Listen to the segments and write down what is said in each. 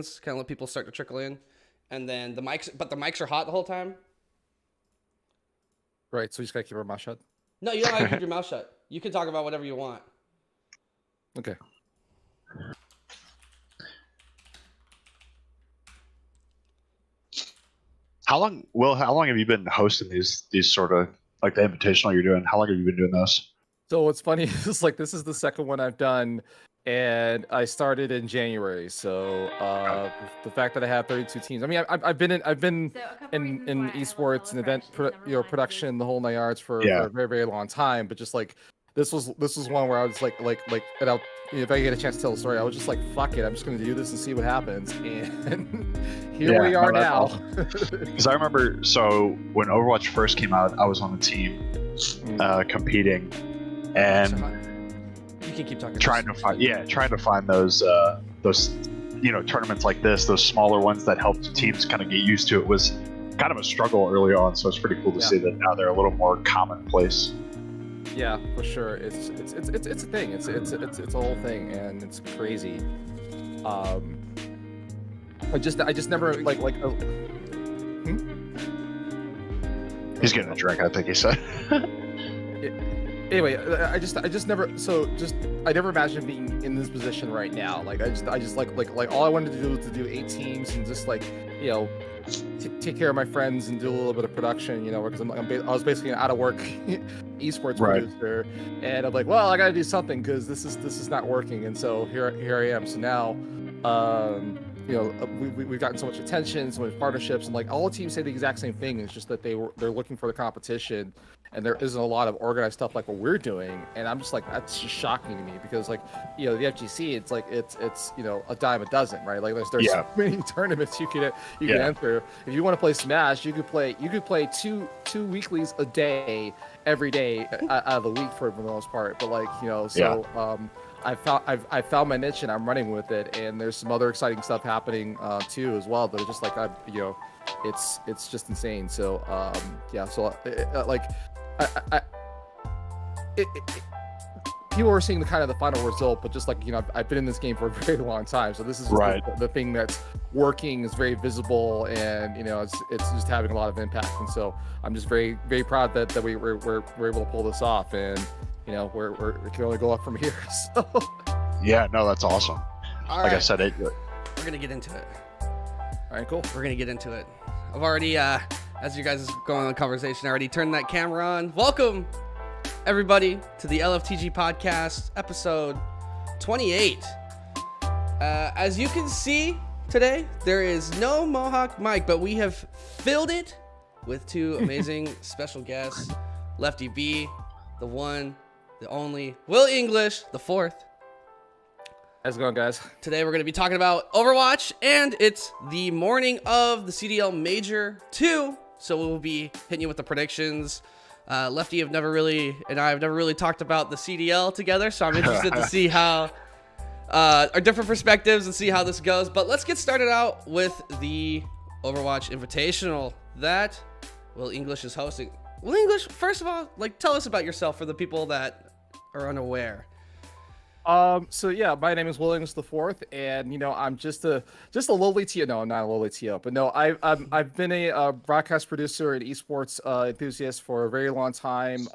seconds, kind of let people start to trickle in. And then the mics are hot the whole time. Right, so you just gotta keep our mouth shut. No, you don't have to keep your mouth shut. You can talk about whatever you want. Okay. How long have you been hosting these sort of like the invitational you're doing? How long have you been doing those? So what's funny is like this is the second one I've done, and I started in January. So the fact that I have 32 teams. I mean, I've been in esports and event production, the whole nine yards for a very, very long time. But just like this was one where I was like and I'll, if I get a chance to tell the story, I was just like, fuck it, I'm just gonna do this and see what happens. And here we are now. Because I remember, so when Overwatch first came out, I was on the team competing. And you can keep talking. Trying to find those tournaments like this, those smaller ones that helped teams kind of get used to it, was kind of a struggle early on. So it's pretty cool to see that now they're a little more commonplace. Yeah, for sure. It's a thing. It's a whole thing, and it's crazy. I just never He's getting a drink, I think he said. Anyway, I just never I never imagined being in this position right now. Like I just like all I wanted to do was to do 8 teams and just like, you know, take care of my friends and do a little bit of production, you know, because I was basically an out of work esports producer, and I'm like, well, I got to do something because this is not working, and so here I am. So now, you know, we've gotten so much attention, so much partnerships, and like all the teams say the exact same thing. It's just that they're looking for the competition, and there isn't a lot of organized stuff like what we're doing. And I'm just like, that's just shocking to me, because like, you know, the FGC, it's like it's you know, a dime a dozen, right? Like there's so many tournaments you can enter. If you want to play Smash, you could play two weeklies a day every day out of the week for the most part. But like, you know, so I found my niche and I'm running with it, and there's some other exciting stuff happening too as well. That are just like, you know, it's just insane. So people are seeing the kind of the final result, but just like, you know, I've been in this game for a very long time, so this is just the thing that's working, is very visible, and you know, it's just having a lot of impact. And so I'm just very, very proud that we're able to pull this off, and you know, we can only go up from here. So yeah, no, that's awesome. Like I said, we're gonna get into it. All right, cool. We're gonna get into it. I've already, as you guys go on the conversation, I already turned that camera on. Welcome, everybody, to the LFTG podcast, episode 28. As you can see today, there is no Mohawk mic, but we have filled it with 2 amazing special guests: Lefty B, the one, the only, Will English, the 4th. How's it going, guys? Today we're going to be talking about Overwatch, and it's the morning of the CDL Major 2, so we'll be hitting you with the predictions. Lefty and I have never really talked about the CDL together, so I'm interested to see how our different perspectives and see how this goes. But let's get started out with the Overwatch Invitational that Will English is hosting. Will English, first of all, like, tell us about yourself for the people that are unaware. So yeah, my name is Will English the 4th, and you know, I'm just a lowly TO. No, I'm not a lowly TO, but no, I've been a broadcast producer and esports enthusiast for a very long time.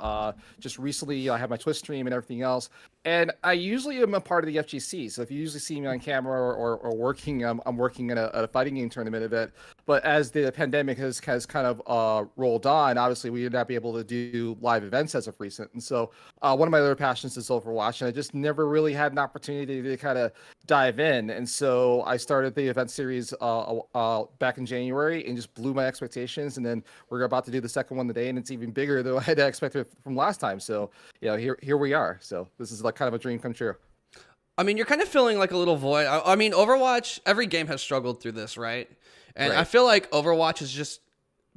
Just recently, I have my Twitch stream and everything else, and I usually am a part of the FGC. So if you usually see me on camera or working, I'm working at a fighting game tournament event. But as the pandemic has kind of rolled on, obviously we would not be able to do live events as of recent. And so one of my other passions is Overwatch, and I just never really had an opportunity to kind of dive in. And so I started the event series back in January, and just blew my expectations. And then we're about to do the second one today, and it's even bigger than I had expected from last time. So you know, here we are. So this is like kind of a dream come true. I mean, you're kind of feeling like a little void. I mean, Overwatch, every game has struggled through this, right? And I feel like Overwatch has just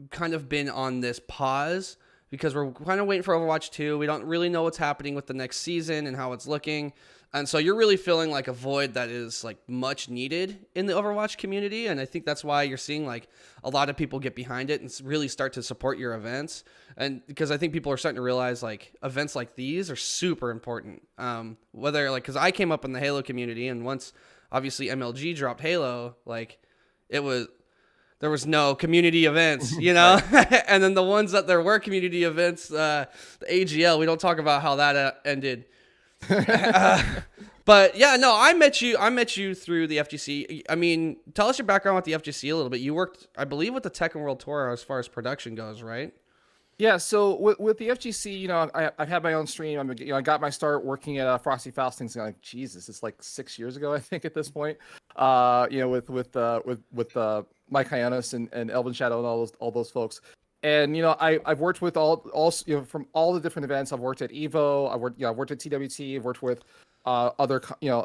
kind of been on this pause because we're kind of waiting for Overwatch 2. We don't really know what's happening with the next season and how it's looking. And so you're really feeling like a void that is like much needed in the Overwatch community. And I think that's why you're seeing like a lot of people get behind it and really start to support your events. And because I think people are starting to realize like events like these are super important. Whether like, cause I came up in the Halo community, and once obviously MLG dropped Halo, like it was there was no community events, you know. And then the ones that there were community events, the AGL, we don't talk about how that ended. But yeah, no, I met you through the FGC. I mean, tell us your background with the FGC a little bit. You worked, I believe, with the Tekken World Tour as far as production goes, right? Yeah, so with the FGC, I've had my own stream. I got my start working at Frosty Faustings. Like Jesus, it's like 6 years ago, I think, at this point. With Mike Hyannis and Elvin Shadow and all those folks. And I've worked with all from all the different events. I've worked at Evo. I've worked at TWT. I've worked with other,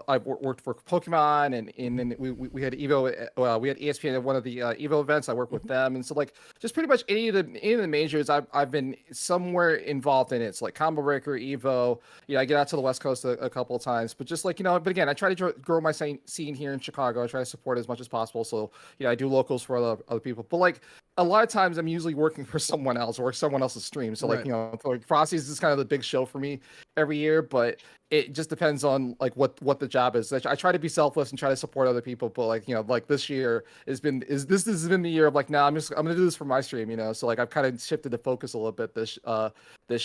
I've worked for Pokemon, and then we had Evo. We had ESPN at one of the Evo events. I worked with them, and so like just pretty much any of the majors, I've been somewhere involved in it. So like Combo Breaker, Evo. I get out to the West Coast a couple of times, but just like but again, I try to grow my scene here in Chicago. I try to support as much as possible. So I do locals for other people, but like a lot of times I'm usually working for someone else or someone else's stream. So like like Frosty's is kind of the big show for me every year, but it just depends on like what the job is. I try to be selfless and try to support other people, but like like this year has been the year of like, nah, I'm gonna do this for my stream, So like I've kind of shifted the focus a little bit this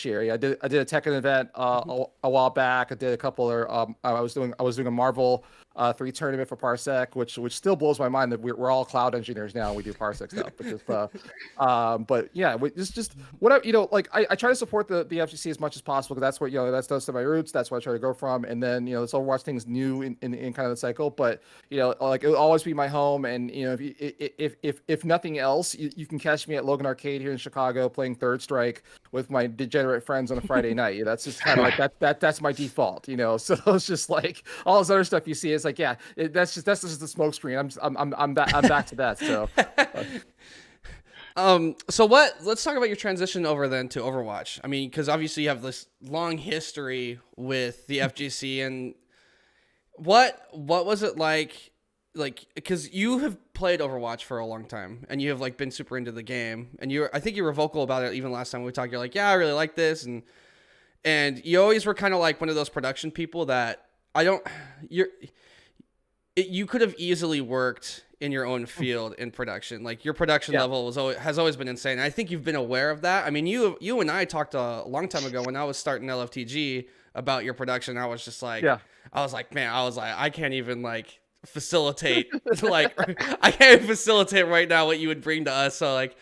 year. I did a Tekken event a while back. I did a couple of I was doing a Marvel 3 tournament for Parsec, which still blows my mind that we're all cloud engineers now and we do Parsec stuff. But yeah, just whatever, like I try to support the FGC as much as possible because that's what that's those are my roots. That's where I try to go from. And then this Overwatch thing's new in kind of the cycle, but like it'll always be my home. And if nothing else, you can catch me at Logan Arcade here in Chicago playing Third Strike with my degenerate friends on a Friday night. That's just kind of like that's my default. So it's just like all this other stuff you see. It's like that's just the smoke screen. I'm back to that. So. Let's talk about your transition over then to Overwatch. I mean, because obviously you have this long history with the FGC, and what was it like, because you have played Overwatch for a long time, and you have like been super into the game, and I think you were vocal about it even last time we talked. You're like, yeah, I really like this, and you always were kind of like one of those production people that you could have easily worked in your own field in production. Like your production level has always been insane. I think you've been aware of that. I mean, you and I talked a long time ago when I was starting LFTG about your production. I was just like, I can't even like facilitate I can't even facilitate right now what you would bring to us. So like,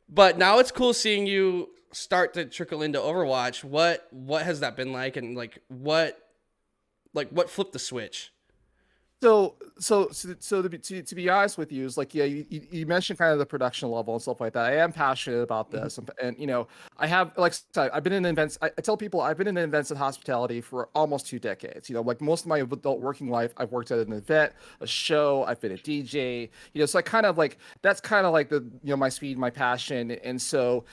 but now it's cool seeing you start to trickle into Overwatch. What has that been like? And what flipped the switch? So to be honest with you, is like, you mentioned kind of the production level and stuff like that. I am passionate about this, and I have, like I've been in events. I tell people I've been in events and hospitality for almost 2 decades. Like most of my adult working life, I've worked at an event, a show. I've been a DJ. So I kind of like that's kind of like the my speed, my passion, and so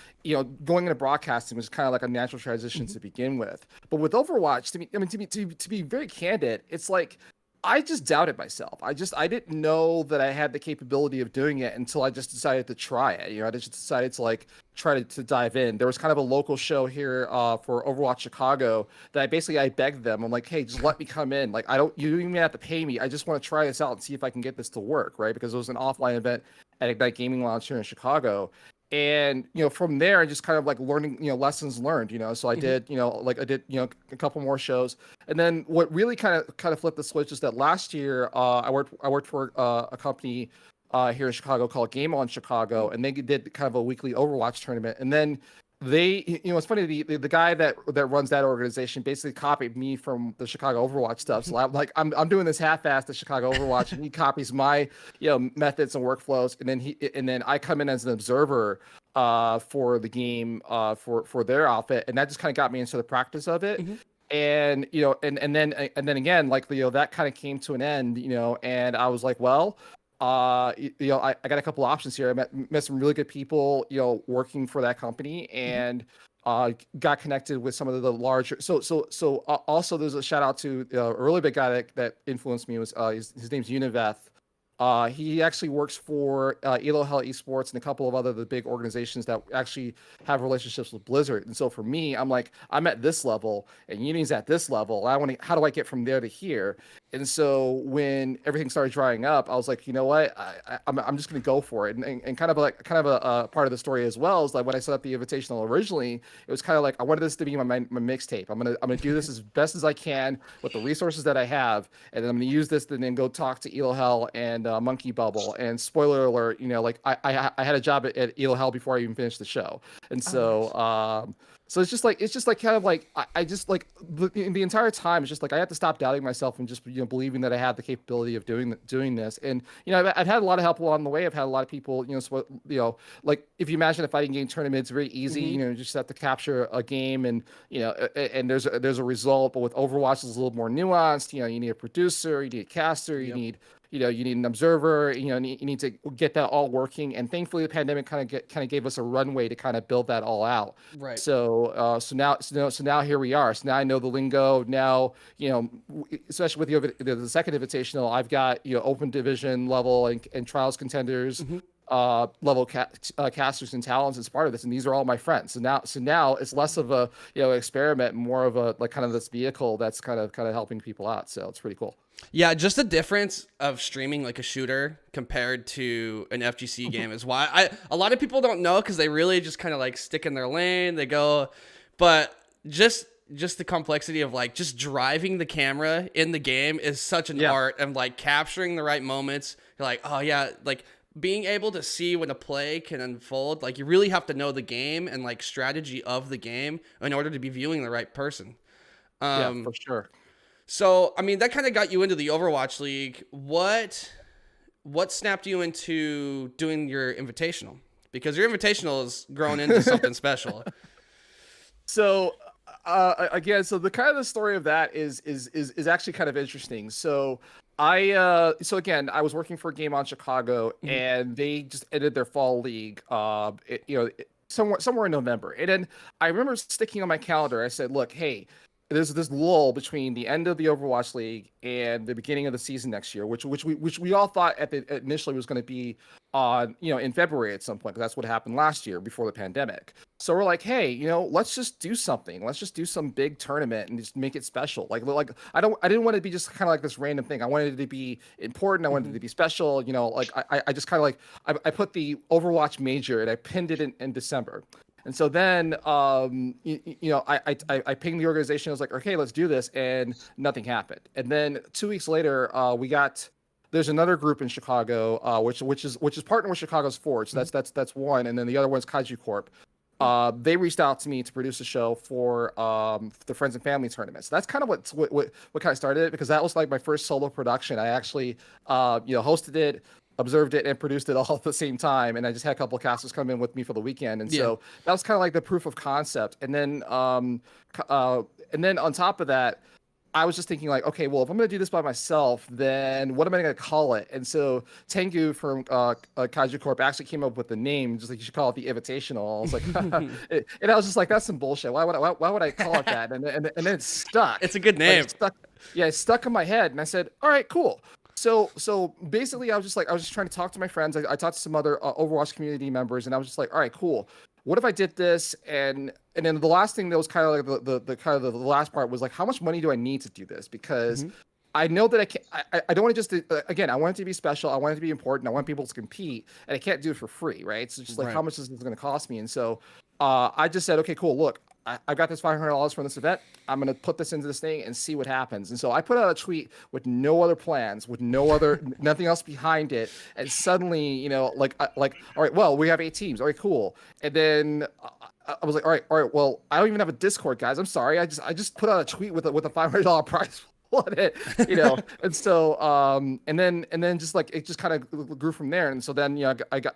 going into broadcasting was kind of like a natural transition to begin with. But with Overwatch, to be very candid, it's like, I just doubted myself. I didn't know that I had the capability of doing it until I just decided to try it. I just decided to like try to dive in. There was kind of a local show here for Overwatch Chicago that I begged them. I'm like, hey, just let me come in. Like you don't even have to pay me. I just want to try this out and see if I can get this to work, right? Because it was an offline event at Ignite Gaming Lounge here in Chicago. And from there, I just kind of like learning lessons learned. So I did a couple more shows, and then what really kind of flipped the switch is that last year I worked for a company here in Chicago called Game On Chicago, and they did kind of a weekly Overwatch tournament. And then they, it's funny, the guy that runs that organization basically copied me from the Chicago Overwatch stuff. So I'm doing this half-assed at Chicago Overwatch, and he copies my methods and workflows, and then I come in as an observer for the game for their outfit, and that just kind of got me into the practice of it. And and then again, like that kind of came to an end, and I was like, well, I got a couple options here. I met some really good people, working for that company, and got connected with some of the larger. So also there's a shout out to a really big guy that influenced me. Was his name's Univeth. He actually works for Elo Hell Esports and a couple of the big organizations that actually have relationships with Blizzard. And so for me, I'm like, I'm at this level and Uni's at this level. How do I get from there to here? And so when everything started drying up, I was like, you know what, I'm just going to go for it. And kind of a part of the story as well is like when I set up the Invitational originally, it was kind of like I wanted this to be my mixtape. I'm gonna do this as best as I can with the resources that I have, and then I'm gonna use this to then go talk to Elo Hell and Monkey Bubble. And spoiler alert, like I had a job at Elo Hell before I even finished the show, and so. Nice. So it's just like kind of like I just like the entire time it's just like I had to stop doubting myself and just believing that I had the capability of doing this. And I've had a lot of help along the way. I've had a lot of people like if you imagine a fighting game tournament, it's very easy. You just have to capture a game and and there's a result. But with Overwatch, it's a little more nuanced. You need a producer, you need a caster, you need you need an observer, you need to get that all working. And thankfully the pandemic kind of gave us a runway to kind of build that all out. Right. So now here we are. So now I know the lingo. Now, especially with the second invitational, I've got, open division level and trials contenders, level casters and talents as part of this. And these are all my friends. So now it's less of a, experiment, more of a, like kind of this vehicle that's kind of helping people out. So it's pretty cool. Yeah, just the difference of streaming like a shooter compared to an FGC game is why a lot of people don't know, because they really just kind of like stick in their lane. They go, but just the complexity of like just driving the camera in the game is such an art, and like capturing the right moments. You're like, oh yeah, like being able to see when a play can unfold. Like you really have to know the game and like strategy of the game in order to be viewing the right person. Yeah, for sure. So, I mean, that kind of got you into the Overwatch League. What snapped you into doing your invitational? Because your invitational has grown into something special. So, again, so the kind of the story of that is actually kind of interesting. So, I was working for Game On Chicago, and they just ended their fall league. Somewhere in November, and then I remember sticking on my calendar. I said, "Look, hey." There's this lull between the end of the Overwatch League and the beginning of the season next year, which we all thought initially was going to be on in February at some point, because that's what happened last year before the pandemic. So we're like, hey, let's just do something. Let's just do some big tournament and just make it special. Like I didn't want it to be just kind of like this random thing. I wanted it to be important. I wanted it to be special. Like I just kind of like I put the Overwatch major and I pinned it in December. And so then, I pinged the organization. I was like, okay, let's do this. And nothing happened. And then 2 weeks later, there's another group in Chicago, which is partnered with Chicago's Forge. So that's one. And then the other one's Kaiju Corp. They reached out to me to produce a show for the Friends and Family tournament. So that's kind of what kind of started it, because that was like my first solo production. I actually, hosted it, observed it, and produced it all at the same time. And I just had a couple of casters come in with me for the weekend. And so that was kind of like the proof of concept. And then on top of that, I was just thinking like, okay, well, if I'm going to do this by myself, then what am I going to call it? And so Tengu from Kaiju Corp actually came up with the name, just like you should call it the Invitational. I was like, and I was just like, that's some bullshit. Why would I call it that? And then it stuck. It's a good name. It stuck in my head. And I said, all right, cool. So basically, I was just trying to talk to my friends. I talked to some other Overwatch community members, and I was just like, all right, cool. What if I did this? And then the last thing that was kind of like the last part was like, how much money do I need to do this? Because I know that I don't want to just again, I want it to be special. I want it to be important. I want people to compete, and I can't do it for free, right? So just like, how much is this going to cost me? And so I just said, okay, cool. Look, I got this $500 from this event. I'm going to put this into this thing and see what happens. And so I put out a tweet with no other plans, with nothing else behind it. And suddenly, all right, well, we have 8 teams. All right, cool. And then I was like, all right, well, I don't even have a Discord, guys. I'm sorry. I just put out a tweet with a $500 prize on it, and so and then just like it just kind of grew from there. And so then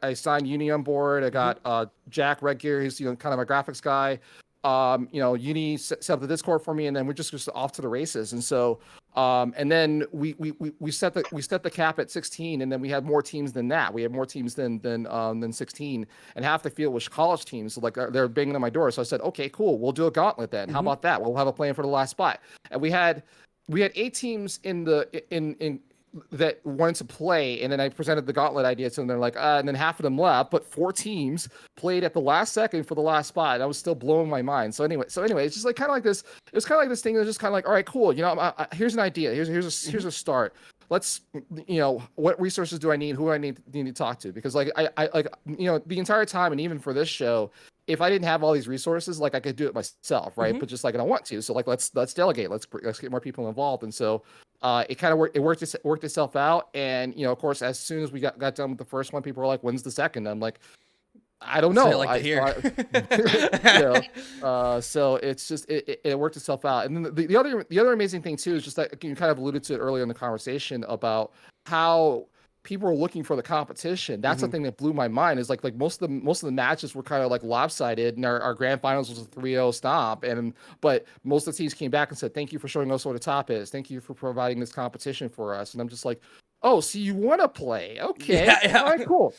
I signed Uni on board. I got Jack Redgear, who's kind of a graphics guy. Uni set up the Discord for me, and then we're just off to the races. And so and then we set the cap at 16, and then we had more teams than that. We had more teams than 16, and half the field was college teams. So like they're banging on my door. So I said, okay, cool, we'll do a gauntlet then. How about that? We'll have a plan for the last spot. And we had 8 teams in that wanted to play, and then I presented the gauntlet idea to them. They're like, and then half of them left, but 4 teams played at the last second for the last spot. And I was still blowing my mind. So anyway, it's just like kind of like this. It was kind of like this thing that was just kind of like, all right, cool. Here's an idea. Here's a start. Let's, what resources do I need? Who do I need to talk to? Because like I like, the entire time, and even for this show, if I didn't have all these resources, like I could do it myself, right? But just like I don't want to. So like let's delegate. Let's get more people involved. And so it kind of worked itself out. And of course, as soon as we got done with the first one, people were like, "When's the second?" I'm like, I don't know. So it's just it worked itself out. And then the other amazing thing too is just that you kind of alluded to it earlier in the conversation about how people were looking for the competition. That's the thing that blew my mind. Is like most of the matches were kind of like lopsided, and our grand finals was a 3-0 stomp. But most of the teams came back and said, "Thank you for showing us what the top is. Thank you for providing this competition for us." And I'm just like, "Oh, so you want to play? Okay, all right, cool.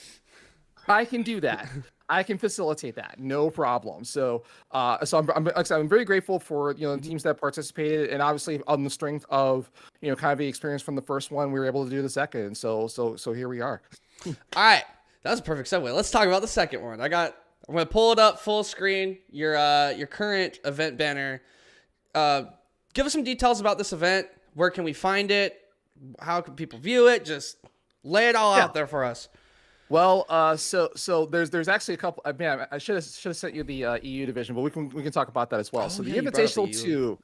I can do that. I can facilitate that, no problem." So, I'm very grateful for the teams that participated, and obviously on the strength of kind of the experience from the first one, we were able to do the second. So here we are. All right, that was a perfect segue. Let's talk about the second one. I'm gonna pull it up full screen. Your current event banner. Give us some details about this event. Where can we find it? How can people view it? Just lay it all out there for us. Well, so there's actually a couple. Man, I should have sent you the EU division, but we can talk about that as well. So the Invitational 2,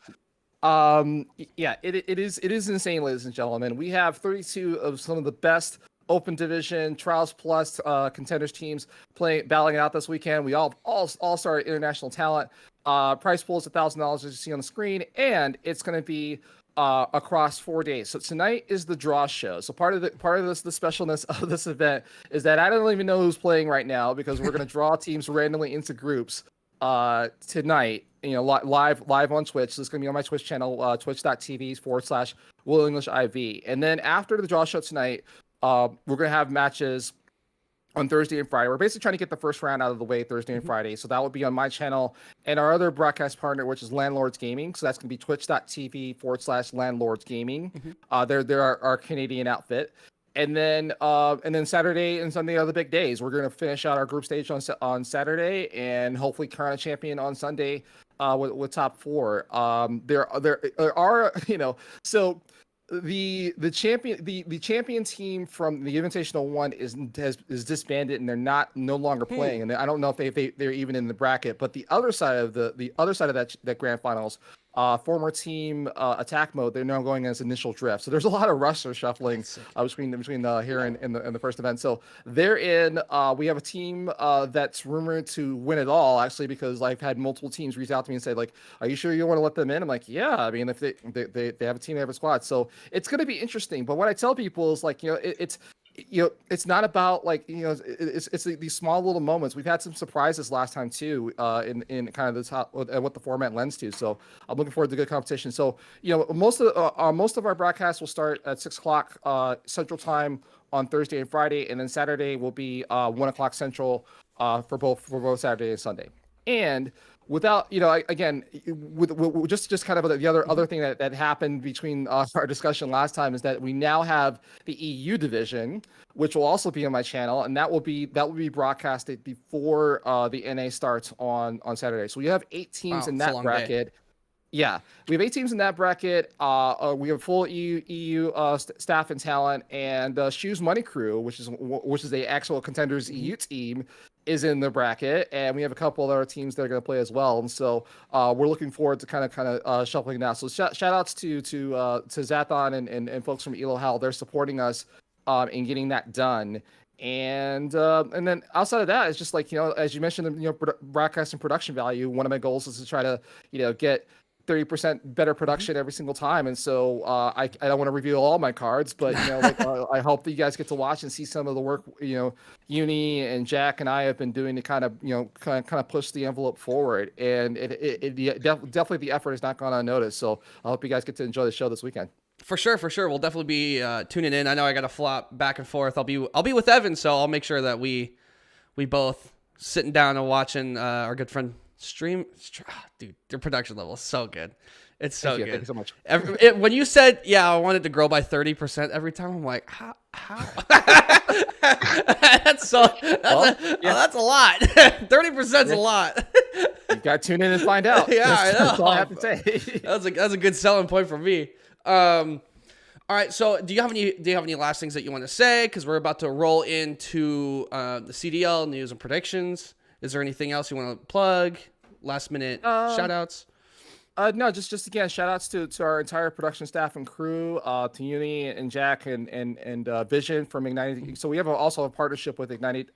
it is insane, ladies and gentlemen. We have 32 of some of the best Open Division Trials Plus contenders teams battling it out this weekend. We all star international talent. Prize pool is $1,000, as you see on the screen, and it's going to be across 4 days. So tonight is the draw show. So part of the specialness of this event is that I don't even know who's playing right now, because we're going to draw teams randomly into groups tonight, live on Twitch. So it's going to be on my Twitch channel, twitch.tv/WillEnglishIV. And then after the draw show tonight, we're going to have matches on Thursday and Friday. We're basically trying to get the first round out of the way Thursday and Friday. So that will be on my channel and our other broadcast partner, which is Landlords Gaming. So that's going to be twitch.tv/Landlords Gaming. They're our Canadian outfit. And then Saturday and Sunday are the big days. We're going to finish out our group stage on Saturday, and hopefully crown a champion on Sunday with top 4. There are so the champion team from the Invitational 1 is disbanded, and they're no longer playing, and I don't know if they're even in the bracket. But the other side of that grand finals, former team attack mode, they're now going as initial drift. So there's a lot of roster shuffling between here and the first event. So they're in. We have a team that's rumored to win it all, actually, because I've had multiple teams reach out to me and say, like, "Are you sure you want to let them in?" I'm like, "Yeah." I mean, if they have a team, they have a squad. So it's going to be interesting. But what I tell people is, like, it's not about, like, it's these small little moments. We've had some surprises last time too, in kind of this what the format lends to. So I'm looking forward to good competition. So most of our broadcasts will start at 6:00 Central Time on Thursday and Friday, and then Saturday will be 1:00 Central for both Saturday and Sunday. And without, again, with just kind of the other thing that happened between our discussion last time is that we now have the EU division, which will also be on my channel, and that will be broadcasted before the NA starts on Saturday. So we have 8 teams in that bracket. Day. Yeah, we have 8 teams in that bracket. We have full EU staff and talent, and Shoes Money Crew, which is the actual contenders EU team, is in the bracket, and we have a couple of other teams that are going to play as well. And so we're looking forward to kind of shuffling now. So shout outs to Zathon and folks from Elo Hal. They're supporting us in getting that done. And then outside of that, it's just like, as you mentioned, broadcast and production value. One of my goals is to try to get 30% better production every single time. And so I don't want to reveal all my cards, but I hope that you guys get to watch and see some of the work Uni and Jack and I have been doing to kind of push the envelope forward. And definitely the effort has not gone unnoticed. So I hope you guys get to enjoy the show this weekend. For sure. We'll definitely be tuning in. I know I got to flop back and forth. I'll be with Evan, so I'll make sure that we both sitting down and watching our good friend stream. Dude, their production level is so good. It's so good. Thank you so much. When you said, yeah, I wanted to grow by 30% every time, I'm like, how? That's a lot. 30%'s a lot. You got to tune in and find out. Yeah, I know. That's all I have to say. That's a good selling point for me. All right, so do you have any last things that you want to say? Because we're about to roll into the CDL news and predictions. Is there anything else you want to plug? Last minute shout outs? No, just again, shout outs to our entire production staff and crew, to Uni and Jack and Vision from Ignite. So we have also a partnership with Ignite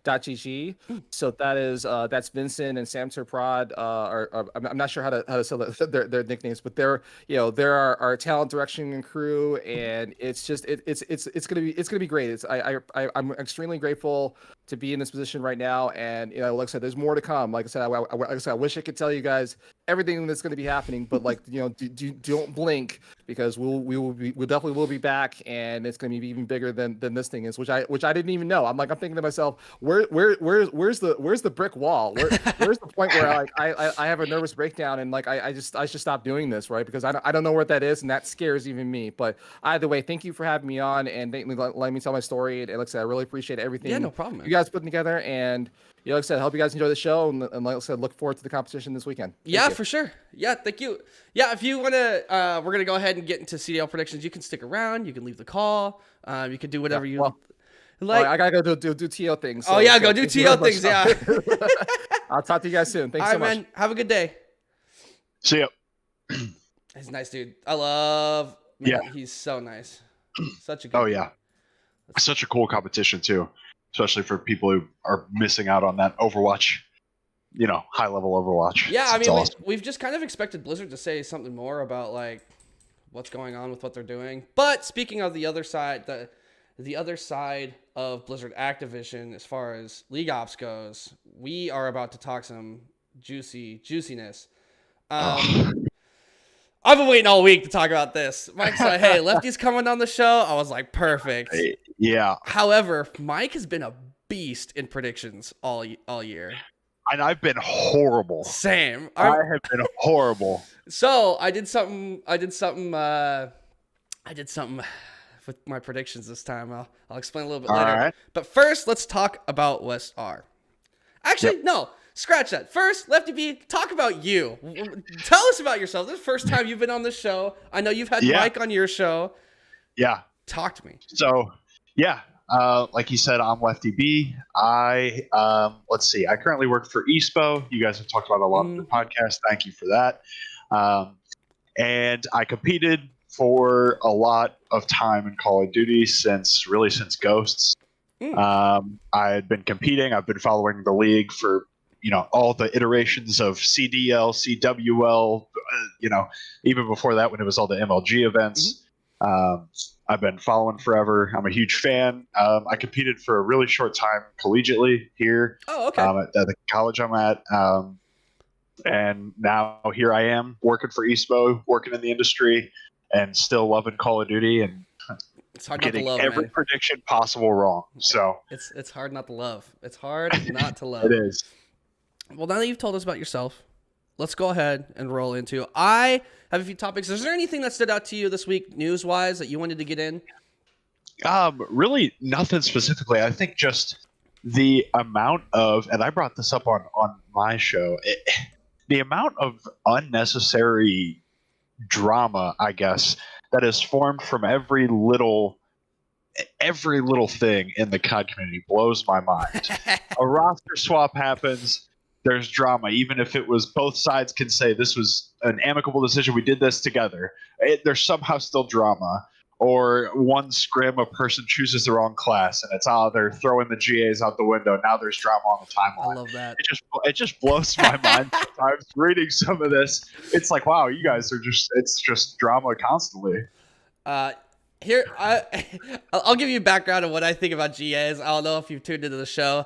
.gg. So that's Vincent and Sam Prod. I'm not sure how to say their nicknames, but they're our talent direction and crew, and it's gonna be great. I'm extremely grateful to be in this position right now, and like I said, there's more to come. Like I said, I wish I could tell you guys everything that's going to be happening, but don't blink, because we definitely will be back, and it's going to be even bigger than this thing is, which I didn't even know. I'm thinking to myself, where's the brick wall? Where's the point where I have a nervous breakdown and I should stop doing this, right? Because I don't know what that is, and that scares even me. But either way, thank you for having me on and letting me tell my story. And like I said, I really appreciate everything. Yeah, no problem, man. You guys putting together, and like I said, I hope you guys enjoy the show, and like I said, look forward to the competition this weekend. Yeah, for sure. Yeah, thank you. Yeah, if you want to, we're going to go ahead and get into CDL predictions. You can stick around. You can leave the call. You can do whatever you like. I got to go do TO things. So, go do TO things, yeah. I'll talk to you guys soon. Thanks so much. Man. Have a good day. See ya. He's a nice dude. I love, man, he's so nice. Such a good dude. Yeah. Such a cool competition, too. Especially for people who are missing out on that Overwatch, high level Overwatch. Yeah, I mean, awesome. We've just kind of expected Blizzard to say something more about what's going on with what they're doing. But speaking of the other side, the other side of Blizzard Activision, as far as League Ops goes, we are about to talk some juiciness. I've been waiting all week to talk about this. Mike's like, hey, Lefty's coming on the show. I was like, perfect. Yeah. However, Mike has been a beast in predictions all year. And I've been horrible. Same. I have been horrible. So I did something with my predictions this time. I'll explain a little bit later. Right. But first, let's talk about West R. Actually, no. Scratch that. First, Lefty B, talk about you. Tell us about yourself. This is the first time you've been on this show. I know you've had Mike on your show. Yeah. Talk to me. So, like you said, I'm Lefty B. Let's see. I currently work for ESPO. You guys have talked about a lot of the podcast. Thank you for that. And I competed for a lot of time in Call of Duty since Ghosts. I had been competing. I've been following the league for all the iterations of CDL, CWL, even before that when it was all the MLG events. I've been following forever. I'm a huge fan. I competed for a really short time collegiately here at the college I'm at. And now here I am working for ESPO, working in the industry, and still loving Call of Duty and it's hard getting not to love, every prediction possible wrong. So it's hard not to love. It's hard not to love. It is. Well, now that you've told us about yourself, let's go ahead and roll into. I have a few topics. Is there anything that stood out to you this week, news-wise, that you wanted to get in? Really, nothing specifically. I think just the amount of, and I brought this up on my show, the amount of unnecessary drama, I guess, that is formed from every little thing in the COD community blows my mind. A roster swap happens. There's drama, even if it was both sides can say this was an amicable decision. We did this together. There's somehow still drama. Or one scrim, a person chooses the wrong class, and it's they're throwing the GAs out the window. Now there's drama on the timeline. I love that. It just blows my mind sometimes reading some of this. It's like, wow, you guys are it's just drama constantly. Here, I'll give you a background of what I think about GAs. I don't know if you've tuned into the show.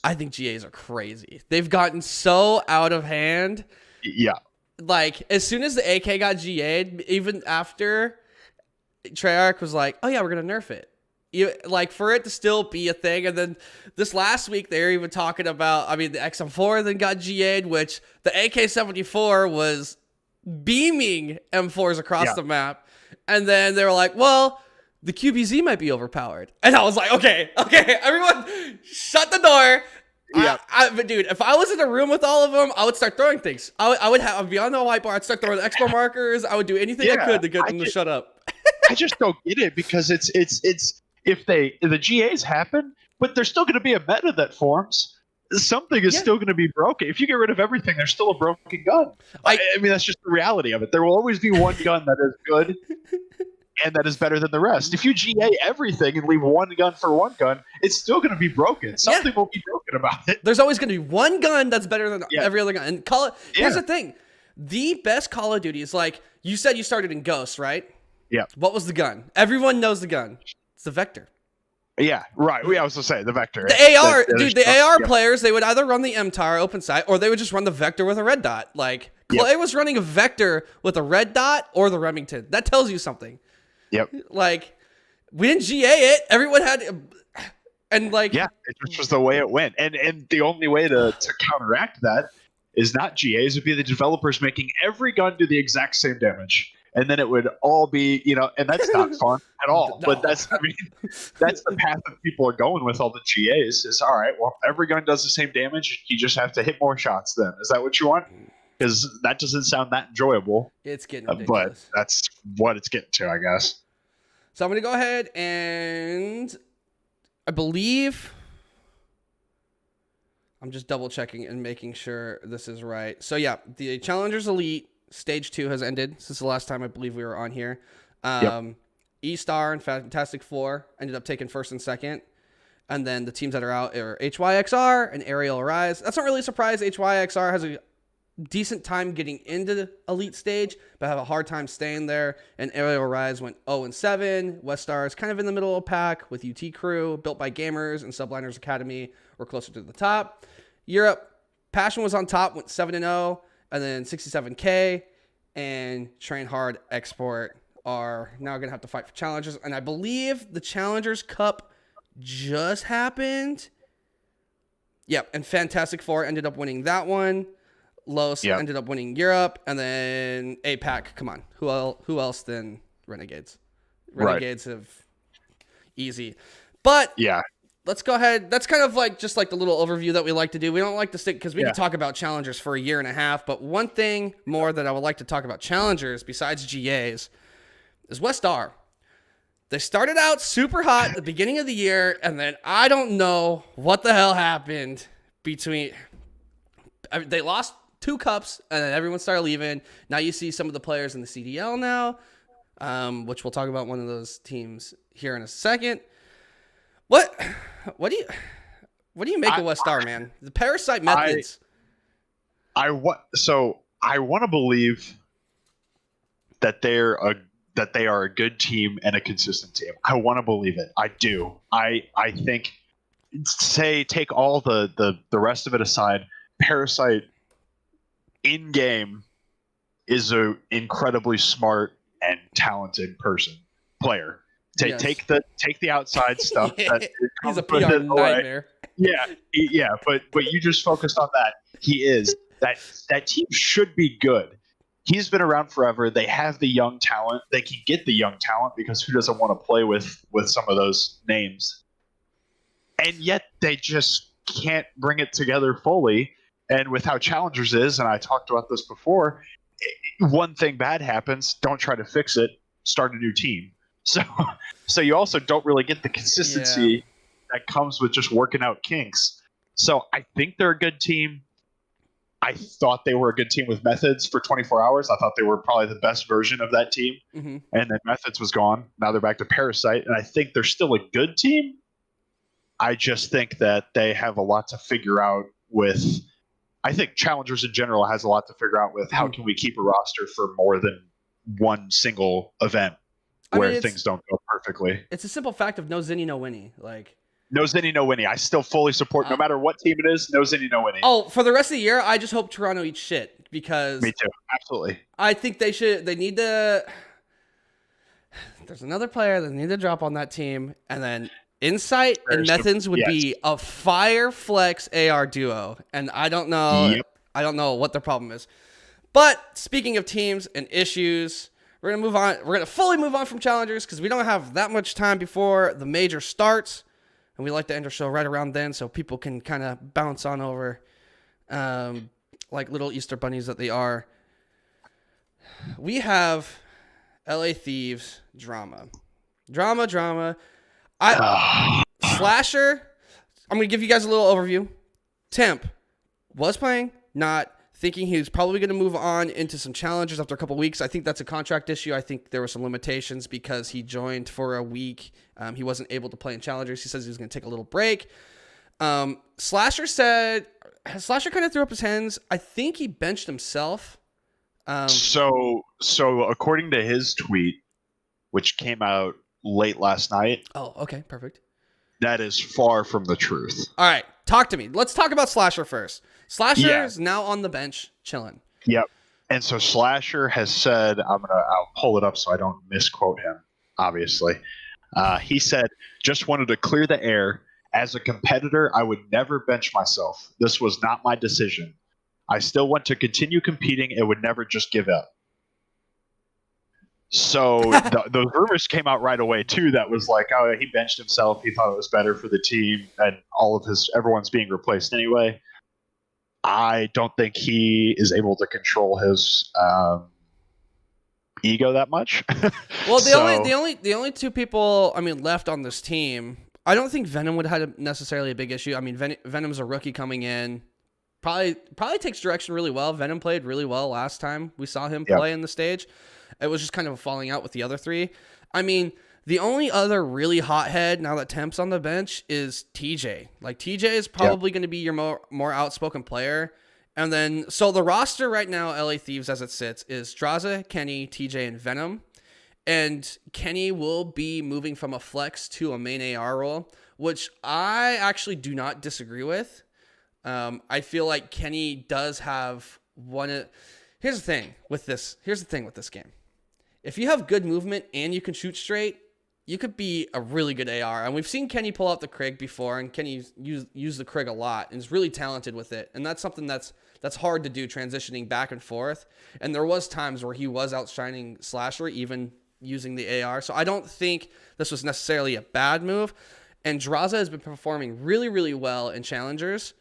I think GAs are crazy. They've gotten so out of hand. Yeah. As soon as the AK got GA'd, even after Treyarch was like, oh yeah, we're going to nerf it. For it to still be a thing. And then this last week, they were even talking about, the XM4 then got GA'd, which the AK-74 was beaming M4s across Yeah. the map. And then they were like, well, the QBZ might be overpowered. And I was like, okay, everyone shut the door. Yeah. But dude, if I was in a room with all of them, I would start throwing things. I'd be on the whiteboard. I'd start throwing the expo markers. I would do anything I could to get them to shut up. I just don't get it because it's if the GAs happen, but there's still going to be a meta that forms. Something is still going to be broken. If you get rid of everything, there's still a broken gun. I mean, that's just the reality of it. There will always be one gun that is good and that is better than the rest. If you GA everything and leave one gun for one gun, it's still going to be broken. Something will be broken about it. There's always going to be one gun that's better than every other gun. And here's the thing. The best Call of Duty is like, you said you started in Ghost, right? Yeah. What was the gun? Everyone knows the gun. It's the Vector. Yeah, right. I was going to say the Vector. The AR, dude, the AR players, they would either run the MTAR open sight or they would just run the Vector with a red dot. Like, Clay was running a Vector with a red dot or the Remington. That tells you something. Yep. Like, we didn't GA it. Everyone had, and like, yeah, it just was the way it went. And the only way to counteract that is not GAs, would be the developers making every gun do the exact same damage. And then it would all be, and that's not fun at all. No. But that's the path that people are going with all the GAs is, all right, well, every gun does the same damage. You just have to hit more shots then. Is that what you want? Because that doesn't sound that enjoyable. It's getting ridiculous. But that's what it's getting to, I guess. So I'm going to go ahead and I believe I'm just double checking and making sure this is right. So yeah, the Challengers Elite Stage 2 has ended since the last time I believe we were on here. E-Star and Fantastic Four ended up taking first and second. And then the teams that are out are HYXR and Aerial Rise. That's not really a surprise. HYXR has a decent time getting into the Elite Stage, but have a hard time staying there. And Aerial Rise went 0-7. West Star is kind of in the middle of the pack with UT Crew, Built by Gamers, and Subliners Academy were closer to the top. Europe, Passion was on top, went 7-0. And then 67K and Train Hard Export are now going to have to fight for Challengers. And I believe the Challengers Cup just happened. Yep. And Fantastic Four ended up winning that one. Los ended up winning Europe. And then APAC. Come on. Who else than Renegades? Renegades have easy. But yeah. Let's go ahead. That's kind of like just like the little overview that we like to do. We don't like to stick because we can talk about Challengers for a year and a half. But one thing more that I would like to talk about Challengers besides GAs is West Star. They started out super hot at the beginning of the year, and then I don't know what the hell happened between. They lost 2 cups, and then everyone started leaving. Now you see some of the players in the CDL now, which we'll talk about one of those teams here in a second. What do you make of West Star, man? The Parasite methods. I want to believe that they are a good team and a consistent team. I want to believe it. I do. I think, take all the rest of it aside, Parasite in game is a incredibly smart and talented player. Take the outside stuff. He's a PR nightmare. Yeah, but you just focused on that. He is that team should be good. He's been around forever. They have the young talent. They can get the young talent because who doesn't want to play with some of those names? And yet they just can't bring it together fully. And with how Challengers is, and I talked about this before, one thing bad happens. Don't try to fix it. Start a new team. So you also don't really get the consistency that comes with just working out kinks. So I think they're a good team. I thought they were a good team with Methods for 24 hours. I thought they were probably the best version of that team. Mm-hmm. And then Methods was gone. Now they're back to Parasite. And I think they're still a good team. I just think that they have a lot to figure out with... I think Challengers in general has a lot to figure out with how can we keep a roster for more than one single event. Where things don't go perfectly. It's a simple fact of no Zinni, no Winnie. Like, no Zinni, no Winnie. I still fully support, no matter what team it is, no Zinni, no Winnie. Oh, for the rest of the year, I just hope Toronto eats shit because... Me too. Absolutely. I think they need to... There's another player that need to drop on that team, and then Insight and Methods would be a fire flex AR duo, and I don't know. Yep. I don't know what the problem is. But speaking of teams and issues, we're gonna move on. We're gonna fully move on from challengers because we don't have that much time before the major starts, and we like to end our show right around then so people can kind of bounce on over, like little Easter bunnies that they are. We have LA Thieves drama. Slasher. I'm gonna give you guys a little overview. Temp was playing, not thinking he was probably going to move on into some challengers after a couple weeks. I think that's a contract issue. I think there were some limitations because he joined for a week. He wasn't able to play in challengers. He says he was going to take a little break. Slasher kind of threw up his hands. I think he benched himself. So according to his tweet, which came out late last night. Oh, okay, perfect. That is far from the truth. All right, talk to me. Let's talk about Slasher first. Slasher is now on the bench, chilling. Yep. And so Slasher has said, I'll pull it up so I don't misquote him, obviously. He said, just wanted to clear the air. As a competitor, I would never bench myself. This was not my decision. I still want to continue competing and would never just give up. So those rumors came out right away too. That was like, oh, he benched himself. He thought it was better for the team, and everyone's being replaced anyway. I don't think he is able to control his ego that much. Well, the only two people left on this team. I don't think Venom would have had necessarily a big issue. I mean, Venom's a rookie coming in. Probably takes direction really well. Venom played really well last time we saw him play in the stage. It was just kind of a falling out with the other three. I mean, the only other really hothead now that Temp's on the bench is TJ. Like, TJ is probably going to be your more outspoken player. And then, so the roster right now, LA Thieves as it sits, is Draza, Kenny, TJ, and Venom. And Kenny will be moving from a flex to a main AR role, which I actually do not disagree with. I feel like Kenny does have Here's the thing with this game. If you have good movement and you can shoot straight, you could be a really good AR. And we've seen Kenny pull out the Krig before, and Kenny use the Krig a lot and is really talented with it. And that's something that's hard to do, transitioning back and forth. And there was times where he was outshining Slasher, even using the AR. So I don't think this was necessarily a bad move. And Draza has been performing really, really well in challengers.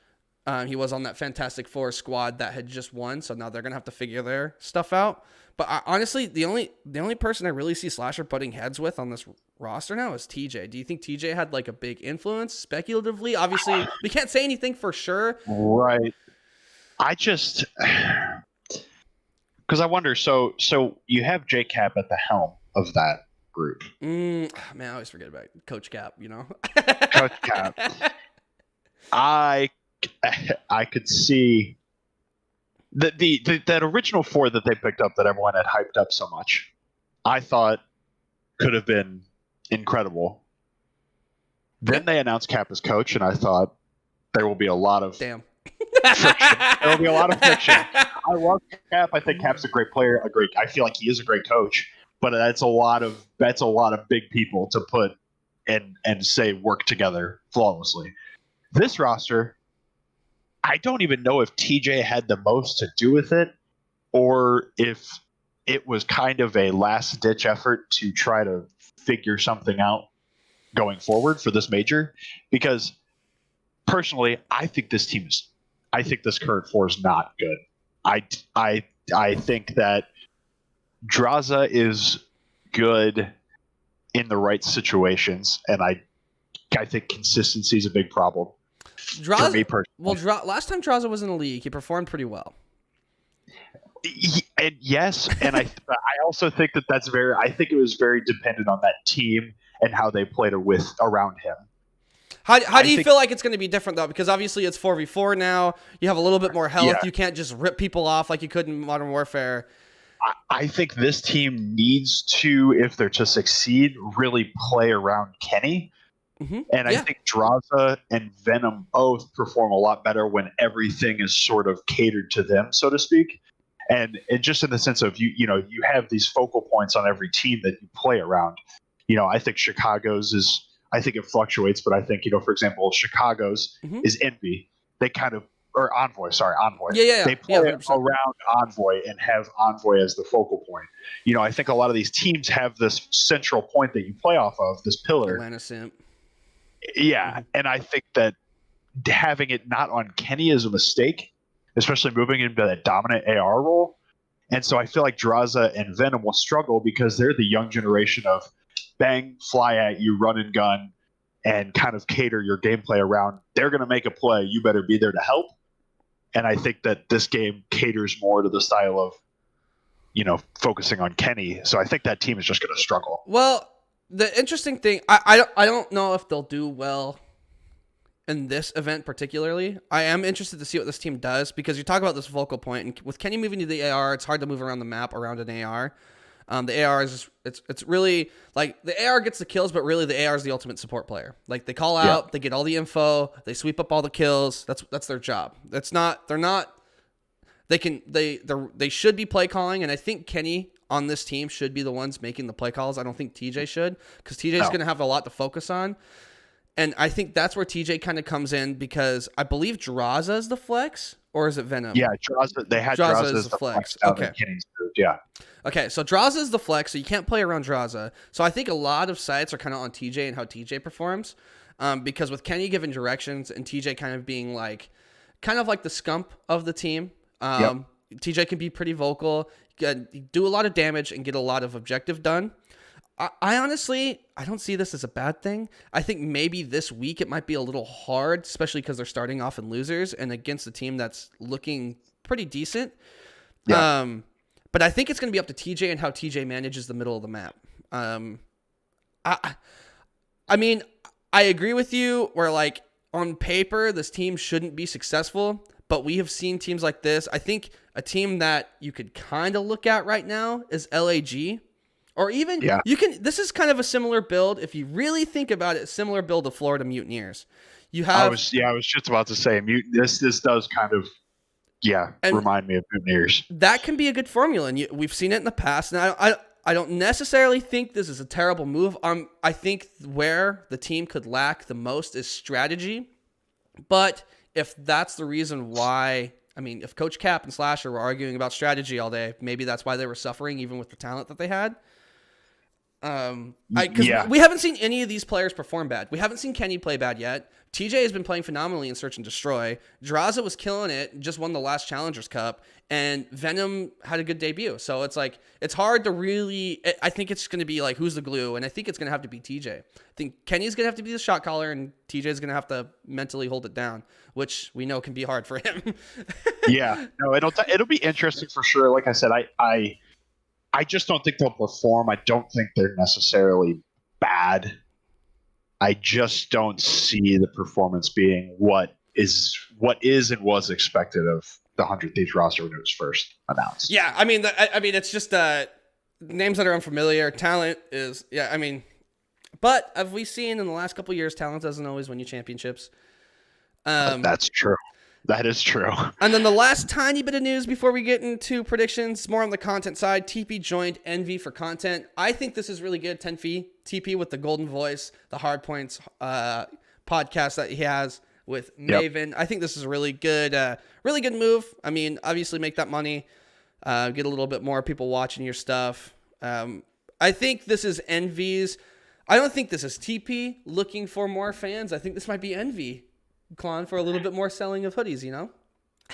He was on that Fantastic Four squad that had just won, so now they're gonna have to figure their stuff out. But honestly, the only person I really see Slasher butting heads with on this roster now is TJ. Do you think TJ had like a big influence speculatively? Obviously, we can't say anything for sure. Right. I just because I wonder. So you have J Cap at the helm of that group. Man, I always forget about Coach Cap. You know, Coach Cap. I could see that original four that they picked up that everyone had hyped up so much. I thought could have been incredible. Then they announced Cap as coach, and I thought there will be a lot of friction. There will be a lot of friction. I love Cap. I think Cap's a great player. I feel like he is a great coach, but that's a lot of big people to put and say work together flawlessly. This roster, I don't even know if TJ had the most to do with it, or if it was kind of a last-ditch effort to try to figure something out going forward for this major. Because personally, I think this current four is not good. I think that Draza is good in the right situations, and I think consistency is a big problem. For me personally. Last time Draza was in the league, he performed pretty well. And yes, and I also think that's very. I think it was very dependent on that team and how they played it around him. How do you feel like it's going to be different though? Because obviously it's 4v4 now. You have a little bit more health. Yeah. You can't just rip people off like you could in Modern Warfare. I think this team needs to, if they're to succeed, really play around Kenny. Mm-hmm. And I think Draza and Venom both perform a lot better when everything is sort of catered to them, so to speak. And just in the sense of you have these focal points on every team that you play around. I think Chicago's is, I think it fluctuates, but I think, for example, Chicago's is Envy. They kind of or Envoy. Sorry, Envoy. Yeah. They play 100%. around Envoy and have Envoy as the focal point. I think a lot of these teams have this central point that you play off of, this pillar. Atlanta Simp. Yeah, and I think that having it not on Kenny is a mistake, especially moving into that dominant AR role. And so I feel like Draza and Venom will struggle because they're the young generation of bang, fly at you, run and gun, and kind of cater your gameplay around. They're going to make a play. You better be there to help. And I think that this game caters more to the style of, focusing on Kenny. So I think that team is just going to struggle. Well, the interesting thing, I don't know if they'll do well in this event particularly. I am interested to see what this team does because you talk about this focal point, and with Kenny moving to the AR, it's hard to move around the map around an AR. The AR is it's really like the AR gets the kills, but really the AR is the ultimate support player. Like they call out, they get all the info, they sweep up all the kills. That's their job. They should be play calling, and I think Kenny on this team should be the ones making the play calls. I don't think TJ should because TJ is going to have a lot to focus on. And I think that's where TJ kind of comes in because I believe Draza is the flex, or is it Venom? Yeah, Draza. They had Draza as the flex. Okay. Yeah. Okay, so Draza is the flex, so you can't play around Draza. So I think a lot of sites are kind of on TJ and how TJ performs, because with Kenny giving directions and TJ kind of being like the scump of the team. TJ can be pretty vocal, do a lot of damage, and get a lot of objective done. I honestly, I don't see this as a bad thing. I think maybe this week it might be a little hard, especially because they're starting off in losers and against a team that's looking pretty decent. Yeah. But I think it's going to be up to TJ and how TJ manages the middle of the map. I mean, I agree with you where like on paper, this team shouldn't be successful, but we have seen teams like this. I think a team that you could kind of look at right now is LAG. Or even this is kind of a similar build. If you really think about it, similar build to Florida Mutineers. You have I was just about to say this does kind of remind me of Mutineers. That can be a good formula, and we've seen it in the past. And I don't necessarily think this is a terrible move. I think where the team could lack the most is strategy. But if that's the reason why, I mean, if Coach Cap and Slasher were arguing about strategy all day, maybe that's why they were suffering, even with the talent that they had. We haven't seen any of these players perform bad. We haven't seen Kenny play bad yet. TJ has been playing phenomenally in Search and Destroy. Draza was killing it, just won the last Challengers Cup, and Venom had a good debut. So it's like, it's hard to really, I think it's going to be like, who's the glue? And I think it's going to have to be TJ. I think Kenny's going to have to be the shot caller, and TJ's going to have to mentally hold it down, which we know can be hard for him. It'll be interesting for sure. Like I said, I just don't think they'll perform. I don't think they're necessarily bad. I just don't see the performance being what is and was expected of the 100 Thieves roster when it was first announced. Yeah, I mean, it's just names that are unfamiliar. Talent is, but have we seen in the last couple of years, talent doesn't always win you championships. That's true. That is true. And then the last tiny bit of news before we get into predictions, more on the content side. TP joined Envy for content. I think this is really good. TP with the golden voice, the Hard Points podcast that he has with Maven. I think this is a really good move. I mean, obviously make that money, get a little bit more people watching your stuff. I think this is Envy's. I don't think this is TP looking for more fans. I think this might be Envy Klon for a little bit more selling of hoodies, you know?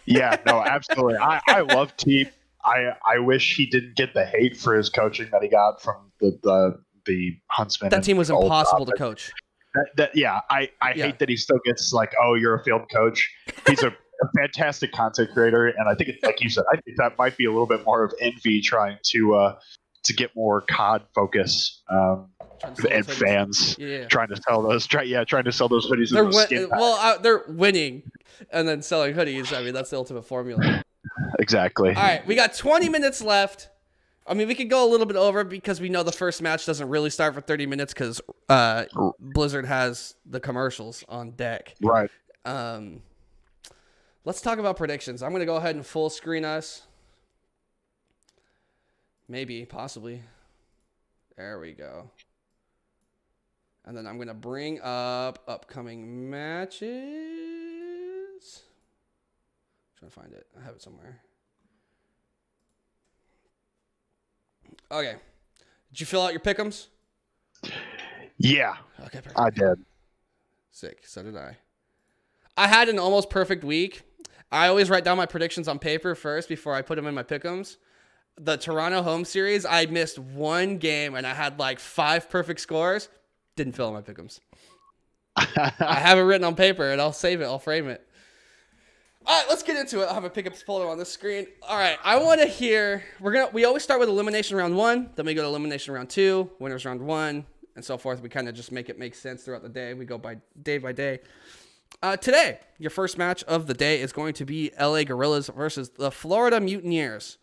Yeah, no, absolutely. I love T. I wish he didn't get the hate for his coaching that he got from the Huntsman. That team was impossible to coach. I hate that he still gets like, oh, you're a field coach. He's a fantastic content creator, and I think it's like you said. I think that might be a little bit more of Envy trying to get more COD focus and fans trying to sell those. Trying to sell those hoodies. They're winning and then selling hoodies. I mean, that's the ultimate formula. Exactly. All right, we got 20 minutes left. I mean, we could go a little bit over because we know the first match doesn't really start for 30 minutes because Blizzard has the commercials on deck. Right. Let's talk about predictions. I'm going to go ahead and full screen us. Maybe, possibly. There we go. And then I'm going to bring up upcoming matches. trying to find it. I have it somewhere. Okay. Did you fill out your pick'ems? Yeah, Okay, perfect. I did. Sick. So did I. I had an almost perfect week. I always write down my predictions on paper first before I put them in my pick'ems. The Toronto home series, I missed one game and I had like 5 perfect scores. Didn't fill in my pick'ems. I have it written on paper and I'll save it. I'll frame it. All right, let's get into it. I'll have a pickup folder on the screen. All right, I want to hear. We always start with elimination round 1, then we go to elimination round 2, winners round 1, and so forth. We kind of just make it make sense throughout the day. We go by day. Today, your first match of the day is going to be LA Gorillas versus the Florida Mutineers.